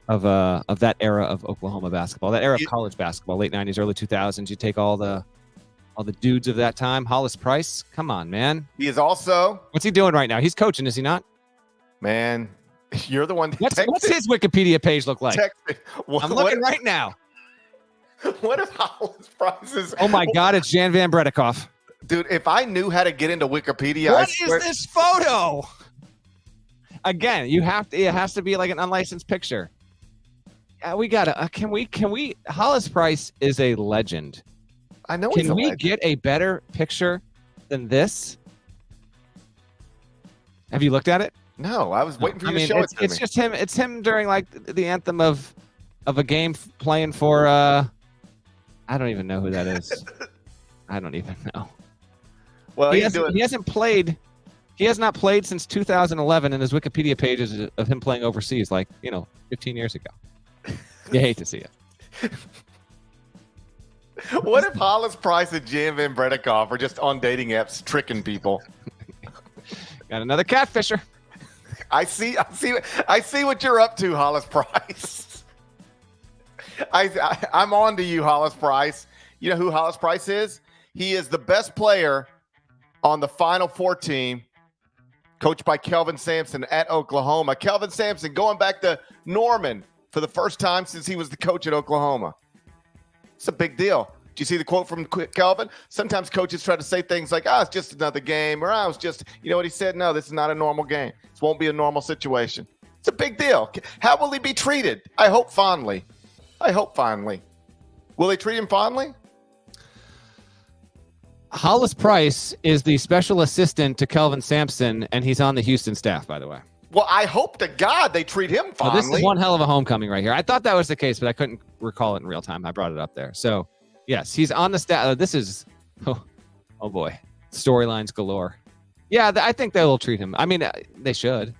of that era of Oklahoma basketball. That era of college basketball, late 90s, early 2000s. You take all the dudes of that time. Hollis Price, come on, man. He is also. What's he doing right now? He's coaching, is he not? Man, you're the one. What's his Wikipedia page look like? I'm looking right now. What if Hollis Price is? Oh my God, it's Jan Van Bredikoff. Dude, if I knew how to get into Wikipedia, what is this photo? Again, it has to be like an unlicensed picture. We gotta. Can we? Hollis Price is a legend. I know. Can we get a better picture than this? Have you looked at it? No, I was waiting for you to show it to me. It's just him. It's him during like the anthem of a game playing for. I don't even know who that is. I don't even know. Well, he hasn't played. He has not played since 2011, and his Wikipedia page is of him playing overseas, 15 years ago. You hate to see it. What if Hollis Price and Jan Van Bredikoff are just on dating apps tricking people? Got another catfisher. I see what you're up to, Hollis Price. I'm on to you, Hollis Price. You know who Hollis Price is? He is the best player on the Final Four team, coached by Kelvin Sampson at Oklahoma. Kelvin Sampson going back to Norman for the first time since he was the coach at Oklahoma. It's a big deal. Do you see the quote from Kelvin? Sometimes coaches try to say things like, it's just another game, or it's just, you know what he said? No, this is not a normal game. This won't be a normal situation. It's a big deal. How will he be treated? I hope fondly. Will they treat him fondly? Hollis Price is the special assistant to Kelvin Sampson, and he's on the Houston staff, by the way. Well, I hope to God they treat him fondly. This is one hell of a homecoming right here. I thought that was the case, but I couldn't recall it in real time. I brought it up there. So, yes, he's on the staff. This is, oh boy, storylines galore. Yeah, I think they will treat him. I mean, they should.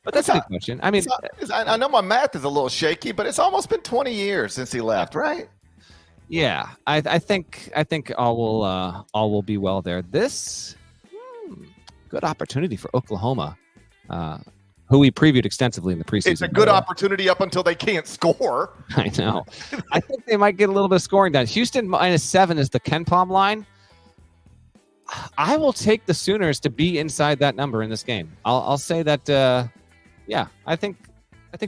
But that's a good question. I mean, I know my math is a little shaky, but it's almost been 20 years since he left, right? Yeah, I think all will be well there. This good opportunity for Oklahoma, who we previewed extensively in the preseason. It's a good opportunity up until they can't score. I know. I think they might get a little bit of scoring done. Houston -7 is the KenPom line. I will take the Sooners to be inside that number in this game. I'll say that. Yeah, I think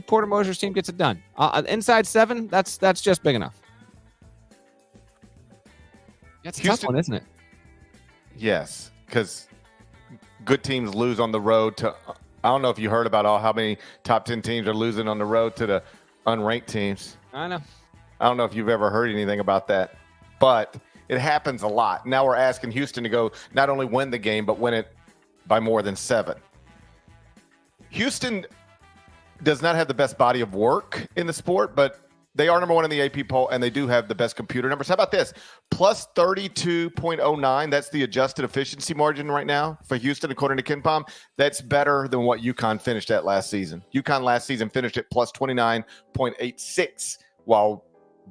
Porter Moser's team gets it done. Inside 7, that's just big enough. That's a tough one, isn't it? Yes, because good teams lose on the road to. I don't know if you heard about how many top 10 teams are losing on the road to the unranked teams. I know. I don't know if you've ever heard anything about that, but it happens a lot. Now we're asking Houston to go not only win the game, but win it by more than 7. Houston does not have the best body of work in the sport, but they are number 1 in the AP poll, and they do have the best computer numbers. How about this? Plus 32.09. That's the adjusted efficiency margin right now for Houston, according to KenPom. That's better than what UConn finished at last season. UConn last season finished at plus 29.86 while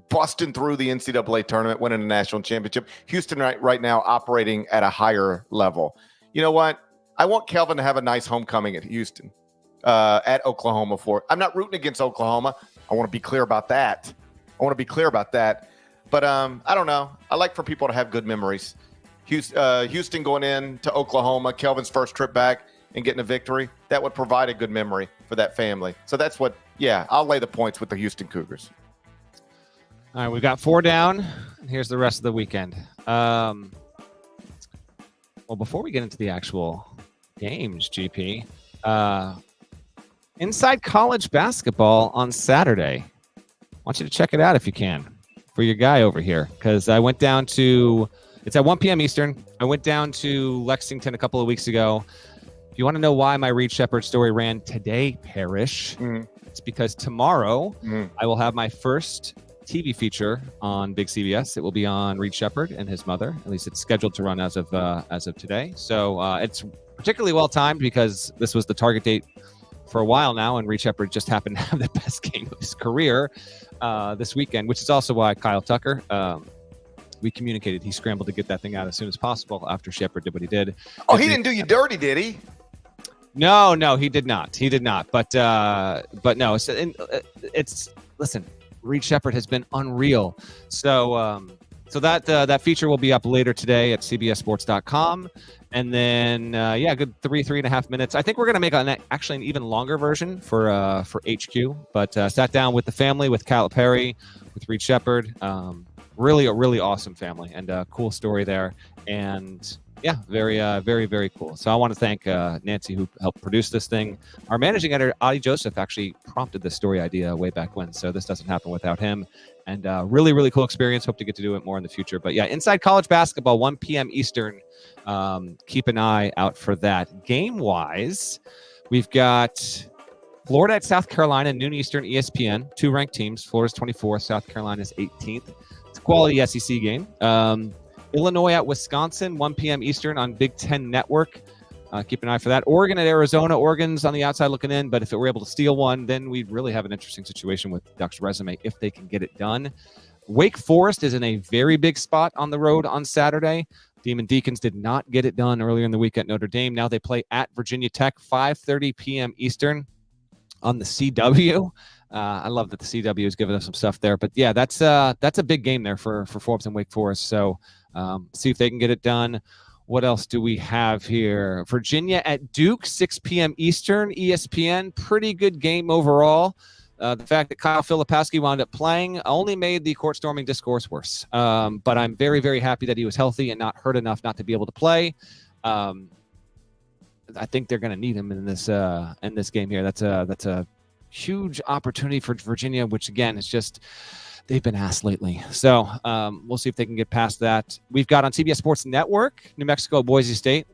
busting through the NCAA tournament, winning a national championship. Houston right now operating at a higher level. You know what? I want Kelvin to have a nice homecoming at Houston, at Oklahoma for. I'm not rooting against Oklahoma. I want to be clear about that. But I don't know. I like for people to have good memories. Houston going in to Oklahoma, Kelvin's first trip back and getting a victory, that would provide a good memory for that family. So that's what, I'll lay the points with the Houston Cougars. All right, we've got 4 down. Here's the rest of the weekend. Well, before we get into the actual games, GP, inside college basketball on Saturday. I want you to check it out if you can for your guy over here, because I went down to, it's at 1 p.m. Eastern. I went down to Lexington a couple of weeks ago. If you want to know why my Reed Shepherd story ran today, Parrish, it's because tomorrow I will have my first TV feature on Big CBS. It will be on Reed Shepherd and his mother. At least it's scheduled to run as of today. So it's particularly well timed because this was the target date for a while now, and Reed Shepherd just happened to have the best game of his career this weekend, which is also why Kyle Tucker, we communicated he scrambled to get that thing out as soon as possible after Shepherd did what he did. Oh, he didn't do you dirty, did he? No, he did not. But no, it's listen, Reed Shepherd has been unreal. So that feature will be up later today at cbssports.com. And then, good 3.5 minutes. I think we're going to make an even longer version for HQ. But sat down with the family, with Calipari, with Reed Shepherd. Really a really awesome family and a cool story there. And very, very, very cool. So I want to thank Nancy, who helped produce this thing. Our managing editor, Adi Joseph, actually prompted this story idea way back when. So this doesn't happen without him. And really, really cool experience. Hope to get to do it more in the future. But inside college basketball, 1 p.m. Eastern. Keep an eye out for that. Game-wise, we've got Florida at South Carolina, noon Eastern, ESPN. 2 ranked teams. Florida's 24th, South Carolina's 18th. It's a quality SEC game. Illinois at Wisconsin, 1 p.m. Eastern on Big Ten Network. Keep an eye for that. Oregon at Arizona. Oregon's on the outside looking in, but if it were able to steal one, then we'd really have an interesting situation with Duck's resume if they can get it done. Wake Forest is in a very big spot on the road on Saturday. Demon Deacons did not get it done earlier in the week at Notre Dame. Now they play at Virginia Tech, 5:30 p.m. Eastern on the CW. I love that the CW is giving us some stuff there. But that's a big game there for Forbes and Wake Forest. So see if they can get it done. What else do we have here? Virginia at Duke, 6 p.m. Eastern, ESPN. Pretty good game overall. The fact that Kyle Filipowski wound up playing only made the court storming discourse worse. But I'm very, very happy that he was healthy and not hurt enough not to be able to play. I think they're going to need him in this game here. That's a huge opportunity for Virginia, which again is just they've been asked lately. So we'll see if they can get past that. We've got on CBS Sports Network, New Mexico, Boise State.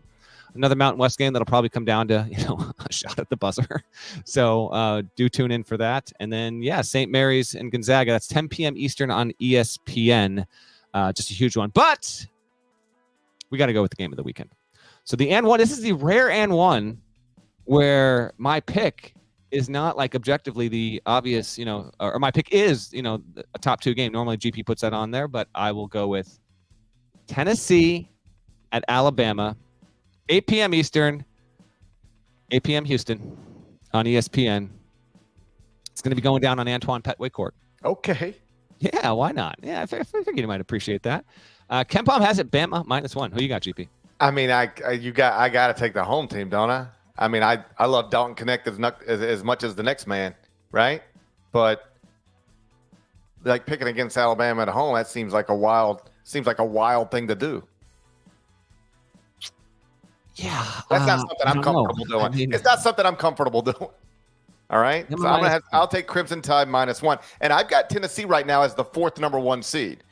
Another Mountain West game that'll probably come down to, a shot at the buzzer. So do tune in for that. And then, St. Mary's and Gonzaga. That's 10 p.m. Eastern on ESPN. Just a huge one. But we got to go with the game of the weekend. So the and one, this is the rare and one where my pick is not like objectively the obvious, or my pick is, a top 2 game. Normally GP puts that on there, but I will go with Tennessee at Alabama, 8 p.m. Eastern, 8 p.m. Houston on ESPN. It's going to be going down on Antoine Petway Court. Okay. Yeah, why not? Yeah, I figured you might appreciate that. KenPom has it Bama -1. Who you got, GP? I mean, I got to take the home team, don't I? I mean, I love Dalton Knecht as much as the next man, right? But like picking against Alabama at home, that seems like a wild thing to do. Yeah, that's not something I'm comfortable doing. I mean, it's not something I'm comfortable doing. All right, so I'll take Crimson Tide -1, and I've got Tennessee right now as the 4th number 1 seed.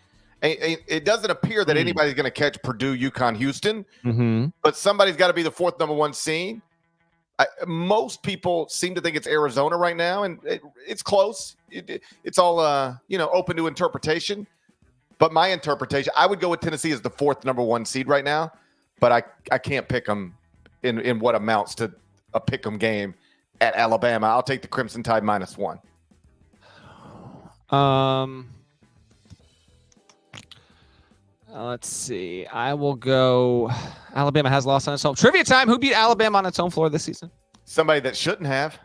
It doesn't appear that anybody's going to catch Purdue, UConn, Houston, but somebody's got to be the 4th number 1 seed. Most people seem to think it's Arizona right now, and it's close. It's all open to interpretation. But my interpretation, I would go with Tennessee as the 4th number 1 seed right now, but I can't pick them in what amounts to a pick 'em game at Alabama. I'll take the Crimson Tide -1. Let's see. I will go. Alabama has lost on its home. Trivia time. Who beat Alabama on its home floor this season? Somebody that shouldn't have.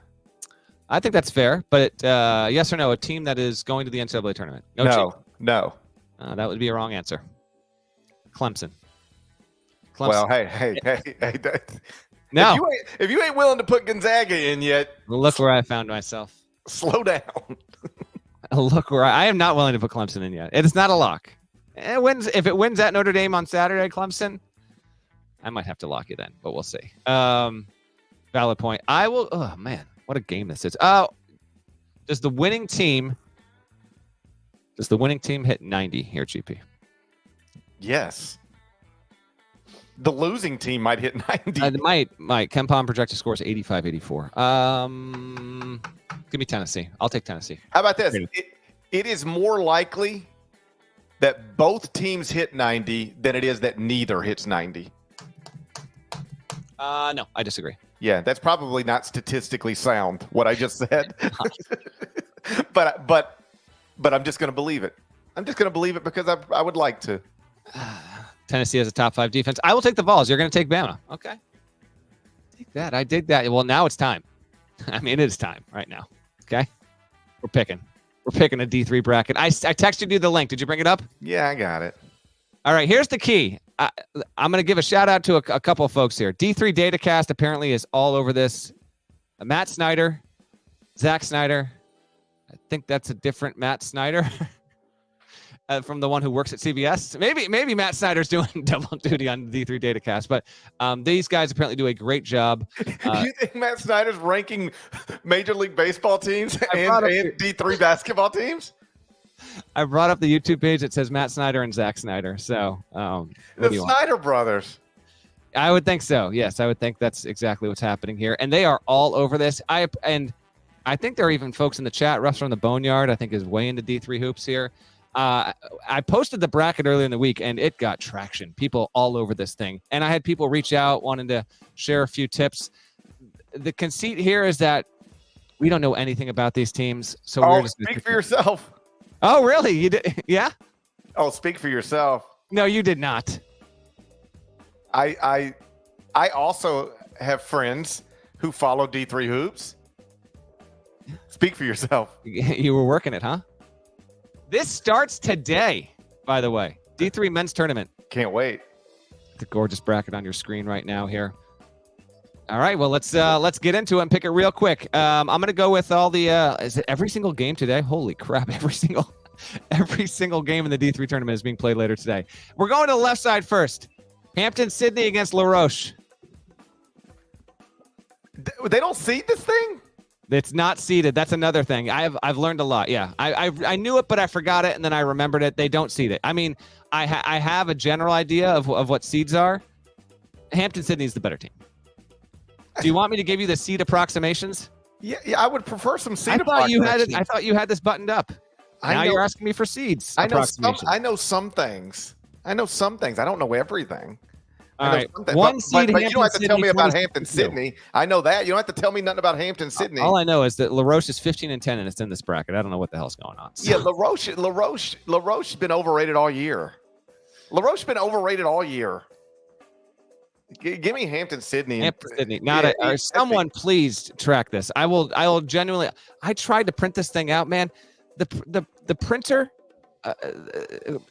I think that's fair. But yes or no, a team that is going to the NCAA tournament? No. That would be a wrong answer. Clemson. Well, hey. No. If you ain't willing to put Gonzaga in yet. Look where I found myself. Slow down. Look where I am not willing to put Clemson in yet. It's not a lock. If it wins at Notre Dame on Saturday, Clemson, I might have to lock it in, but we'll see. Valid point. I will. Oh man, what a game this is. Oh, does the winning team hit 90 here, GP? Yes. The losing team might hit 90. It might. KenPom projected score is 85-84. Give me Tennessee. I'll take Tennessee. How about this? It is more likely that both teams hit 90 than it is that neither hits 90. No, I disagree. Yeah, that's probably not statistically sound, what I just said. but I'm just going to believe it. I'm just going to believe it because I would like to. Tennessee has a top 5 defense. I will take the Vols. You're going to take Bama. Okay. Take that. I dig that. Well, now it's time. I mean, it is time right now. Okay. We're picking a D3 bracket. I texted you the link. Did you bring it up? Yeah, I got it. All right. Here's the key. I'm going to give a shout out to a couple of folks here. D3 Datacast apparently is all over this. Matt Snyder, Zach Snyder. I think that's a different Matt Snyder. From the one who works at CBS. Maybe Matt Snyder's doing double duty on the D3 Datacast, but these guys apparently do a great job. You think Matt Snyder's ranking Major League Baseball teams and D3 basketball teams? I brought up the YouTube page that says Matt Snyder and Zach Snyder. So the Snyder brothers. I would think so. Yes, I would think that's exactly what's happening here. And they are all over this. I think there are even folks in the chat. Russ from the Boneyard, I think, is way into D3 hoops here. I posted the bracket earlier in the week, and it got traction. People all over this thing. And I had people reach out wanting to share a few tips. The conceit here is that we don't know anything about these teams. So we're just speak for yourself. Oh, really? You did? Yeah? Oh, speak for yourself. No, you did not. I also have friends who follow D3 hoops. Speak for yourself. You were working it, huh? This starts today, by the way. D3 men's tournament. Can't wait. The gorgeous bracket on your screen right now here. All right, well, let's get into it and pick it real quick. I'm going to go with all the is it every single game today? Holy crap, every single game in the D3 tournament is being played later today. We're going to the left side first. Hampton-Sydney against La Roche. They don't seed this thing? It's not seeded. That's another thing. I've learned a lot. Yeah, I knew it, but I forgot it, and then I remembered it. They don't seed it. I mean, I have a general idea of what seeds are. Hampton-Sydney is the better team. Do you want me to give you the seed approximations? Yeah, I would prefer some seed approximations. I thought you had this buttoned up. Now you're asking me for seeds. I know some things. I don't know everything. All right. But Seed you don't have to tell me about Hampton 26-2. Sydney. I know that. You don't have to tell me nothing about Hampton Sydney. All I know is that LaRoche is 15-10 and it's in this bracket. I don't know what the hell's going on. So. Yeah, LaRoche's been overrated all year. LaRoche's been overrated all year. Give me Hampton Sydney. Hampton Sydney. Someone please track this. I will genuinely. I tried to print this thing out, man. The printer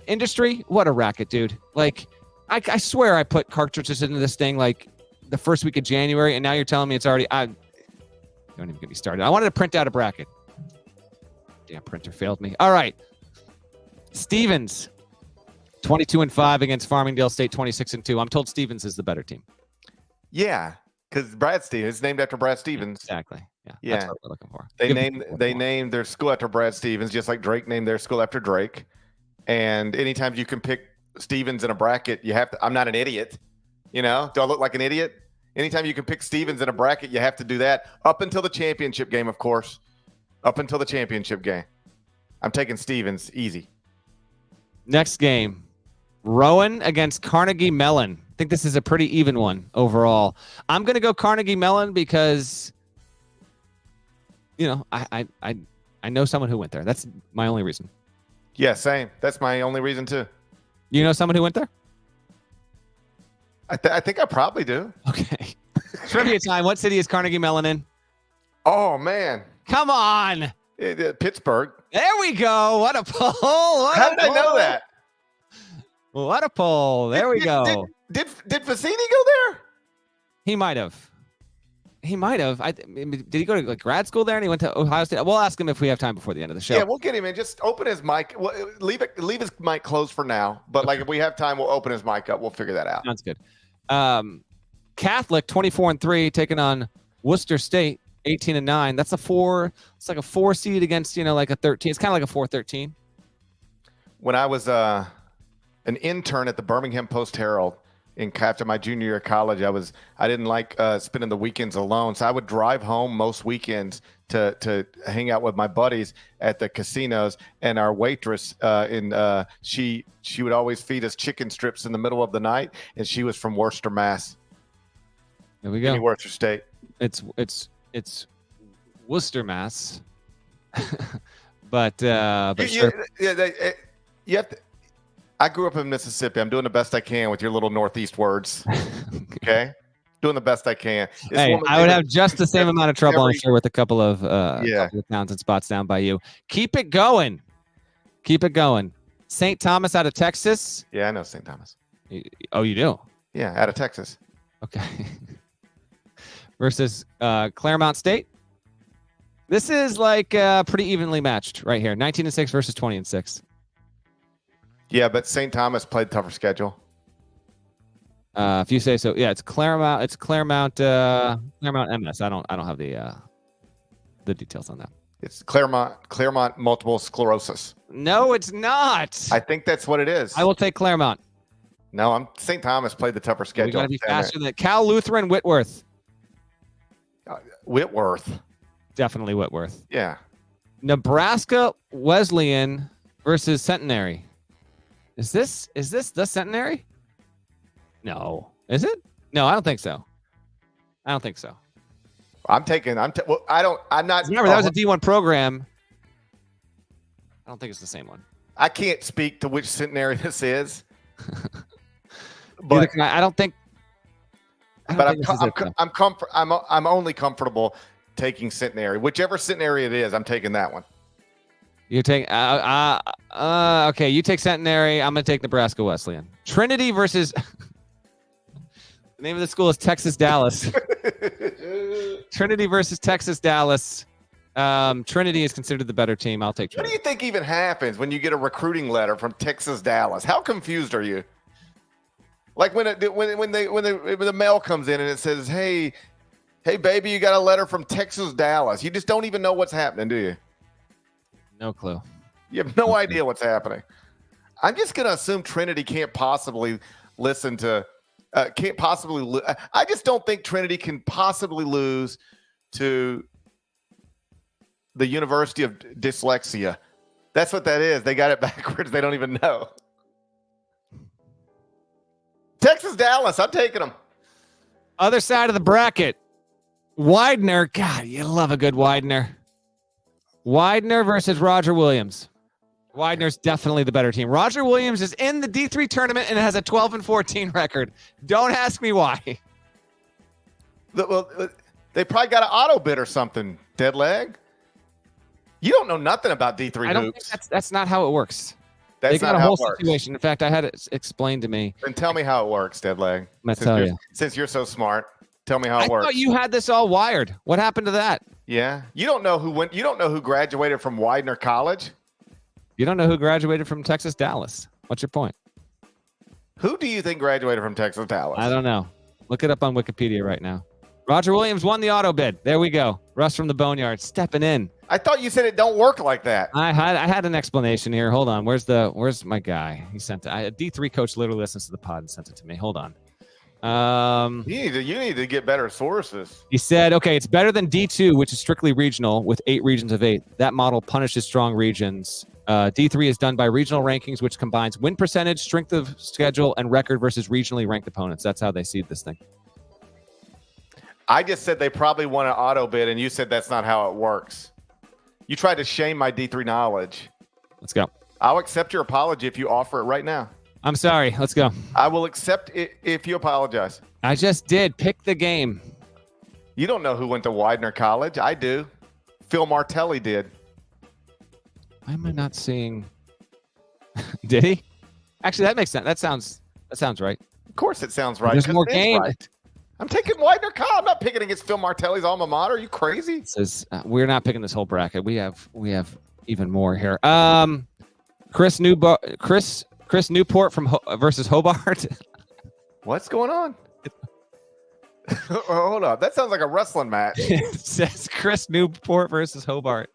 industry, what a racket, dude. Like, I swear I put cartridges into this thing like the first week of January, and now you're telling me it's already. Don't even get me started. I wanted to print out a bracket. Damn printer failed me. All right, Stevens, 22-5 against Farmingdale State, 26-2. I'm told Stevens is the better team. Yeah, because Brad Stevens, it's named after Brad Stevens. Exactly. Yeah. That's what we're looking for. They named their school after Brad Stevens, just like Drake named their school after Drake. And anytime you can pick Stevens in a bracket, you have to. I'm not an idiot, do I look like an idiot? Anytime you can pick Stevens in a bracket, you have to do that up until the championship game, of course. Up until the championship game, I'm taking Stevens easy. Next game, Rowan against Carnegie Mellon. I think this is a pretty even one overall. I'm going to go Carnegie Mellon because, I know someone who went there. That's my only reason. Yeah, same. That's my only reason too. You know someone who went there? I think I probably do. Okay. Trivia time. What city is Carnegie Mellon in? Oh, man. Come on. Pittsburgh. There we go. What a pull. How did I know that? What a pull. There we go. Did Fassini go there? He might have. Did he go to grad school there and he went to Ohio State? We'll ask him if we have time before the end of the show. Yeah, we'll get him in. Just open his mic. Leave his mic closed for now. But if we have time, we'll open his mic up. We'll figure that out. Sounds good. Catholic 24-3 taking on Worcester State 18-9. That's a 4. It's like a 4 seed against like a 13. It's kind of like a 4-13. When I was an intern at the Birmingham Post-Herald after my junior year of college, I didn't like spending the weekends alone, so I would drive home most weekends to hang out with my buddies at the casinos. And our waitress, she would always feed us chicken strips in the middle of the night, and she was from Worcester, Mass. There we go. Worcester State. It's Worcester, Mass. but you have to. I grew up in Mississippi. I'm doing the best I can with your little Northeast words. Okay? Doing the best I can. Hey, I would have just the same amount of trouble, I'm sure, with a couple of towns and spots down by you. Keep it going. St. Thomas out of Texas. Yeah, I know St. Thomas. Oh, you do? Yeah, out of Texas. Okay. Versus Claremont State. This is pretty evenly matched right here. 19-6 versus 20-6. Yeah, but St. Thomas played tougher schedule. If you say so, yeah. It's Claremont. It's Claremont MS. I don't have the details on that. It's Claremont multiple sclerosis. No, it's not. I think that's what it is. I will take Claremont. No, St. Thomas played the tougher schedule. We got to be faster than Cal Lutheran Whitworth. Whitworth. Definitely Whitworth. Yeah. Nebraska Wesleyan versus Centenary. Is this the Centenary? No. Is it? No, I don't think so. I'm not. Remember, that was a D1 program. I don't think it's the same one. I can't speak to which Centenary this is. But I don't think. I'm only comfortable taking Centenary. Whichever Centenary it is, I'm taking that one. You take okay. You take Centenary. I'm gonna take Nebraska Wesleyan. Trinity versus. The name of the school is Texas Dallas. Trinity versus Texas Dallas. Trinity is considered the better team. I'll take Trinity. What do you think even happens when you get a recruiting letter from Texas Dallas? How confused are you? Like when the mail comes in and it says, "Hey, baby, you got a letter from Texas Dallas." You just don't even know what's happening, do you? No clue. You have no idea what's happening. I'm just going to assume Trinity can't possibly listen to I just don't think Trinity can possibly lose to the University of Dyslexia. That's what that is. They got it backwards. They don't even know. Texas, Dallas. I'm taking them. Other side of the bracket. Widener. God, you love a good Widener. Widener versus Roger Williams. Widener's definitely the better team. Roger Williams is in the D3 tournament and has a 12-14 record. Don't ask me why. Well, they probably got an auto bid or something. Dead leg. You don't know nothing about D3 I don't hoops. think that's not how it works. That's they got not a how whole it works. situation. In fact, I had it explained to me. Then tell me how it works, Dead leg. Since you're so smart, tell me how it works. I thought you had this all wired. What happened to that? Yeah, you don't know who went. You don't know who graduated from Widener College. You don't know who graduated from Texas Dallas. What's your point? Who do you think graduated from Texas Dallas? I don't know. Look it up on Wikipedia right now. Roger Williams won the auto bid. There we go. Russ from the Boneyard stepping in. I thought you said it don't work like that. I had an explanation here. Hold on. Where's my guy? He sent it. A D3 coach literally listens to the pod and sent it to me. Hold on. You need to get better sources. He said, okay, it's better than D2, which is strictly regional with 8 regions of 8. That model punishes strong regions. D3 is done by regional rankings, which combines win percentage, strength of schedule, and record versus regionally ranked opponents. That's how they seed this thing. I just said they probably won an auto bid, and you said that's not how it works. You tried to shame my D3 knowledge. Let's go. I'll accept your apology if you offer it right now. I'm sorry. Let's go. I will accept it if you apologize. I just did. Pick the game. You don't know who went to Widener College. I do. Phil Martelli did. Why am I not seeing? Did he? Actually, that makes sense. That sounds right. Of course it sounds right. There's more It is games. right. I'm taking Widener College. I'm not picking against Phil Martelli's alma mater. Are you crazy? It says we're not picking this whole bracket. We have even more here. Chris Newport from versus Hobart. What's going on? Hold up. That sounds like a wrestling match. It says Chris Newport versus Hobart.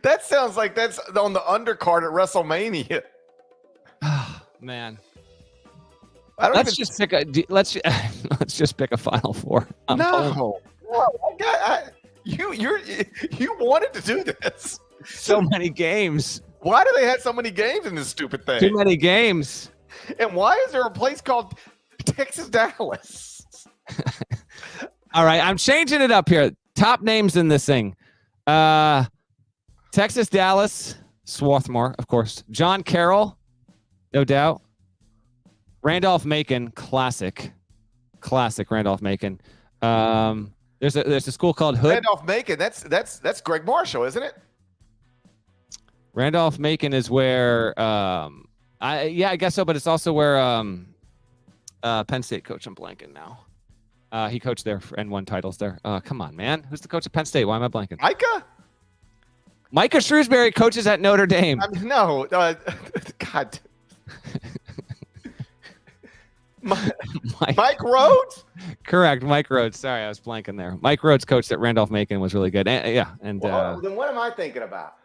That sounds like that's on the undercard at WrestleMania. Oh, man. Let's just pick a Final Four. No. You wanted to do this. So many games. Why do they have so many games in this stupid thing? Too many games. And why is there a place called Texas Dallas? All right, I'm changing it up here. Top names in this thing. Texas Dallas, Swarthmore, of course. John Carroll, no doubt. Randolph Macon, classic Randolph Macon. There's a school called Hood. Randolph Macon. That's Greg Marshall, isn't it? Randolph Macon is where I guess so, but it's also where Penn State coach. I'm blanking now. He coached there and won titles there. Come on, man. Who's the coach of Penn State? Why am I blanking? Micah Shrewsbury coaches at Notre Dame. No. God. Mike Rhodes? Correct. Mike Rhodes. Sorry, I was blanking there. Mike Rhodes coached at Randolph Macon, was really good. And then what am I thinking about?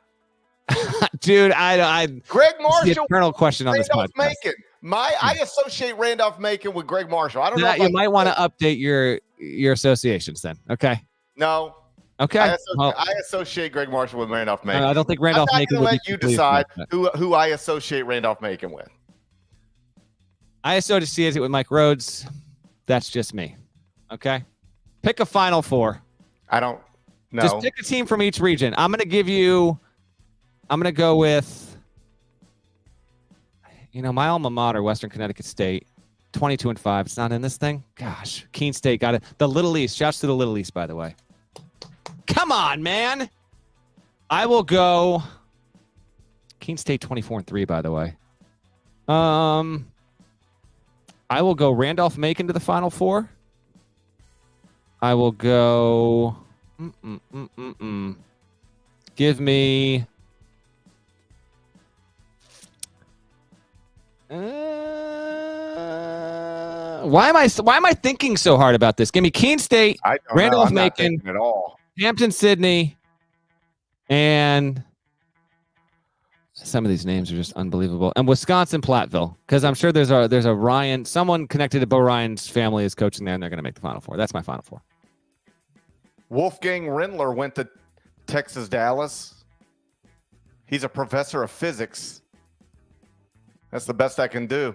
Dude, I Greg Marshall. The eternal question on this podcast. Macon. I associate Randolph Macon with Greg Marshall. I don't know. You might want to update your associations then. Okay. No. Okay. I associate Greg Marshall with Randolph Macon. I don't think Randolph Macon. I'm not going to let you decide who I associate Randolph Macon with. I associate it with Mike Rhodes. That's just me. Okay. Pick a Final Four. I don't know. Just pick a team from each region. I'm going to go with, my alma mater, Western Connecticut State, 22-5. It's not in this thing. Gosh, Keene State got it. The Little East. Shouts to the Little East, by the way. Come on, man. I will go Keene State 24-3, by the way. I will go Randolph Macon to the Final Four. I will go. Give me. Why am I thinking so hard about this? Give me Keene State, Randolph Macon, at all. Hampton Sydney, and some of these names are just unbelievable. And Wisconsin Platteville, because I'm sure there's a Ryan, someone connected to Bo Ryan's family is coaching there, and they're going to make the Final Four. That's my Final Four. Wolfgang Rindler went to Texas Dallas. He's a professor of physics. That's the best I can do.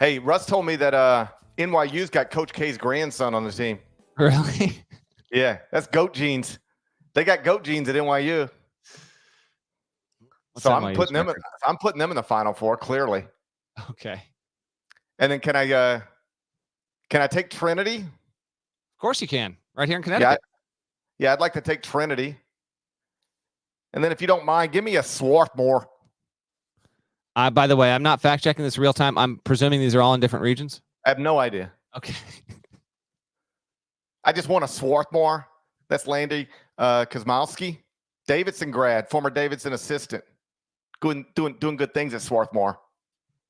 Hey, Russ told me that NYU's got Coach K's grandson on the team. Really? Yeah, that's goat genes. They got goat genes at NYU. What's So NYU's record? I'm putting them in the Final Four, clearly. Okay. And then can I take Trinity? Of course you can. Right here in Connecticut. Yeah, I'd like to take Trinity. And then if you don't mind, give me a Swarthmore. By the way, I'm not fact checking this real time. I'm presuming these are all in different regions. I have no idea. Okay. I just want a Swarthmore. That's Landy Kosmowski. Davidson grad, former Davidson assistant. Doing good things at Swarthmore,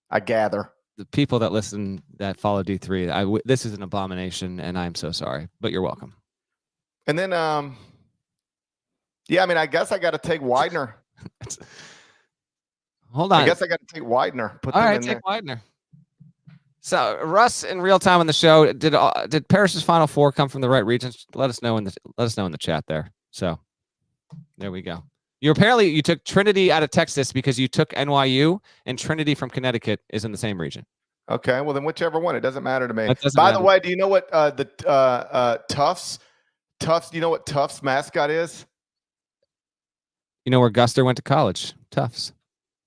I gather. The people that listen that follow D3, this is an abomination, and I'm so sorry, but you're welcome. And then, I mean, I guess I got to take Widener. Hold on. I guess I got to take Widener. All right, take Widener. So Russ, in real time on the show, did Parrish's Final Four come from the right regions? Let us know in the chat there. So there we go. You took Trinity out of Texas because you took NYU, and Trinity from Connecticut is in the same region. Okay, well then whichever one, it doesn't matter to me. By the way, do you know what Tufts? Do you know what Tufts mascot is? You know where Guster went to college? Tufts.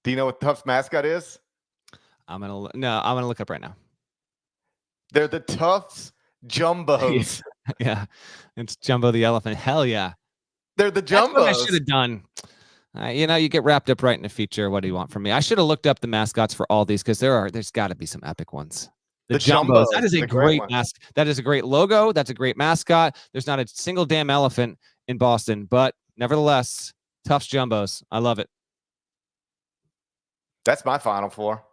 Do you know what Tufts mascot is? I'm gonna look up right now. They're the Tufts Jumbos. Yeah, it's Jumbo the elephant. Hell yeah. They're the Jumbos. That's what I should have done. You get wrapped up right in a feature. What do you want from me? I should have looked up the mascots for all these because there's got to be some epic ones. The Jumbos. That is a great mask. That is a great logo. That's a great mascot. There's not a single damn elephant in Boston, but nevertheless, Tufts Jumbos. I love it. That's my Final Four.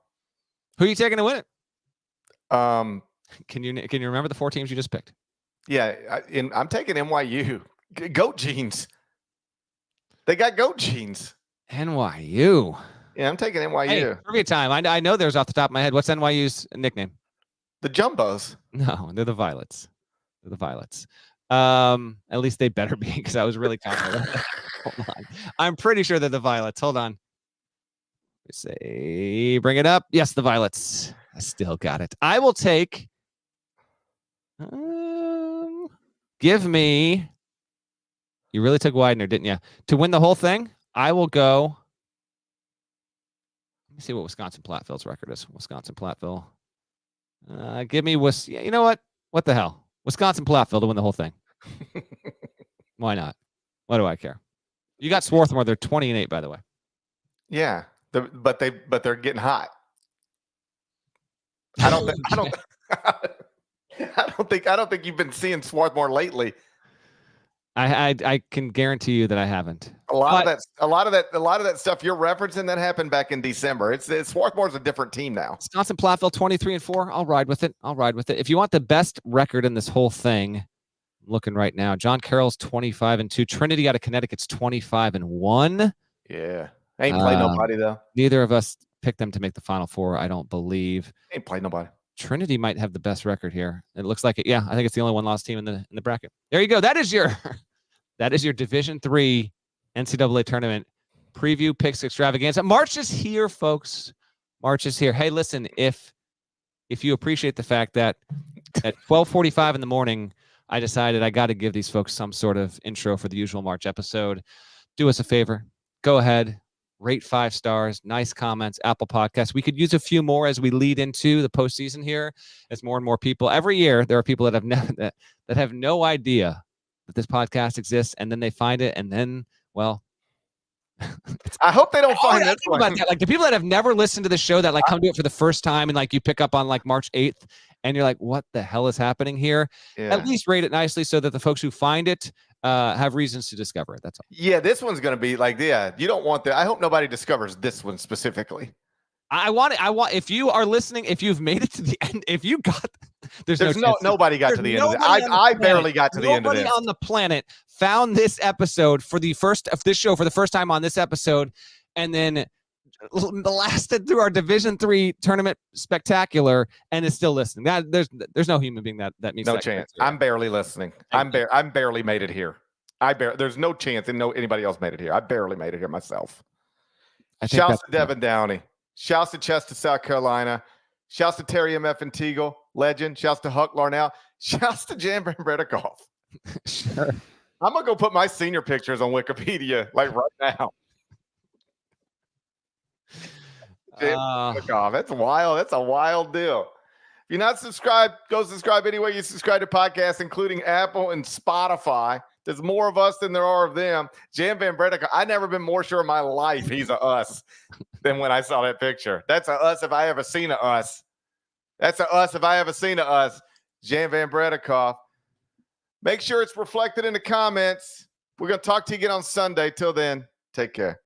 Who are you taking to win it? Can you remember the 4 teams you just picked? Yeah, I'm taking NYU. Goat genes. They got goat genes. NYU. Yeah, I'm taking NYU. Hey, trivia time. I know there's off the top of my head. What's NYU's nickname? The Jumbos. No, they're the Violets. They're the Violets. At least they better be because I was really confident. Hold on. I'm pretty sure they're the Violets. Hold on. Say, bring it up. Yes, the Violets. I still got it. I will take. Give me. You really took Widener, didn't you? To win the whole thing, I will go. Let me see what Wisconsin Platteville's record is. Wisconsin Platteville. Give me you know what? What the hell? Wisconsin Platteville to win the whole thing. Why not? What do I care? You got Swarthmore. They're 20-8, by the way. Yeah, but they're getting hot. I don't think you've been seeing Swarthmore lately. I can guarantee you that I haven't. A lot of that stuff you're referencing that happened back in December. It's Swarthmore's a different team now. Wisconsin Platteville 23-4. I'll ride with it. If you want the best record in this whole thing, I'm looking right now. John Carroll's 25-2. Trinity out of Connecticut's 25-1. Yeah, ain't played nobody though. Neither of us picked them to make the Final Four. I don't believe. Ain't played nobody. Trinity might have the best record here. It looks like it. Yeah, I think it's the only one-loss team in the bracket. There you go. That is your Division III NCAA tournament preview picks extravaganza. March is here, folks. March is here. Hey, listen, if you appreciate the fact that at 12:45 in the morning, I decided I got to give these folks some sort of intro for the usual March episode, do us a favor. Go ahead. Rate 5 stars, nice comments, Apple Podcasts. We could use a few more as we lead into the postseason here, as more and more people. Every year, there are people that have no idea that this podcast exists, and then they find it, and then, well, I hope they don't find this one. About that. Like the people that have never listened to the show that come to it for the first time, and you pick up on March 8th, and you're like, what the hell is happening here? Yeah. At least rate it nicely so that the folks who find it have reasons to discover it. That's all. Yeah, this one's going to be you don't want that. I hope nobody discovers this one specifically. I want if you are listening, if you've made it to the end, if you got, nobody got to the end of it. I barely got to the end of it. Nobody on the planet found this episode for the first of this show for the first time on this episode, and then lasted through our Division III tournament spectacular and is still listening. That there's no human being that means no chance. I'm barely listening. I'm barely made it here. There's no chance and anybody else made it here. I barely made it here myself. Shouts to Devin Downey. Shouts to Chester, South Carolina. Shouts to Terry M.F. and Teagle, legend. Shouts to Huck Larnell. Shouts to Jan Van Bredikoff. Sure. I'm going to go put my senior pictures on Wikipedia, like right now. That's wild. That's a wild deal. If you're not subscribed, go subscribe anywhere you subscribe to podcasts, including Apple and Spotify. There's more of us than there are of them. Jan Van Bredikoff, I've never been more sure in my life he's a us than when I saw that picture. That's a us if I ever seen a us. That's a us if I ever seen a us. Jan Van Bredikoff. Make sure it's reflected in the comments. We're going to talk to you again on Sunday. Till then, take care.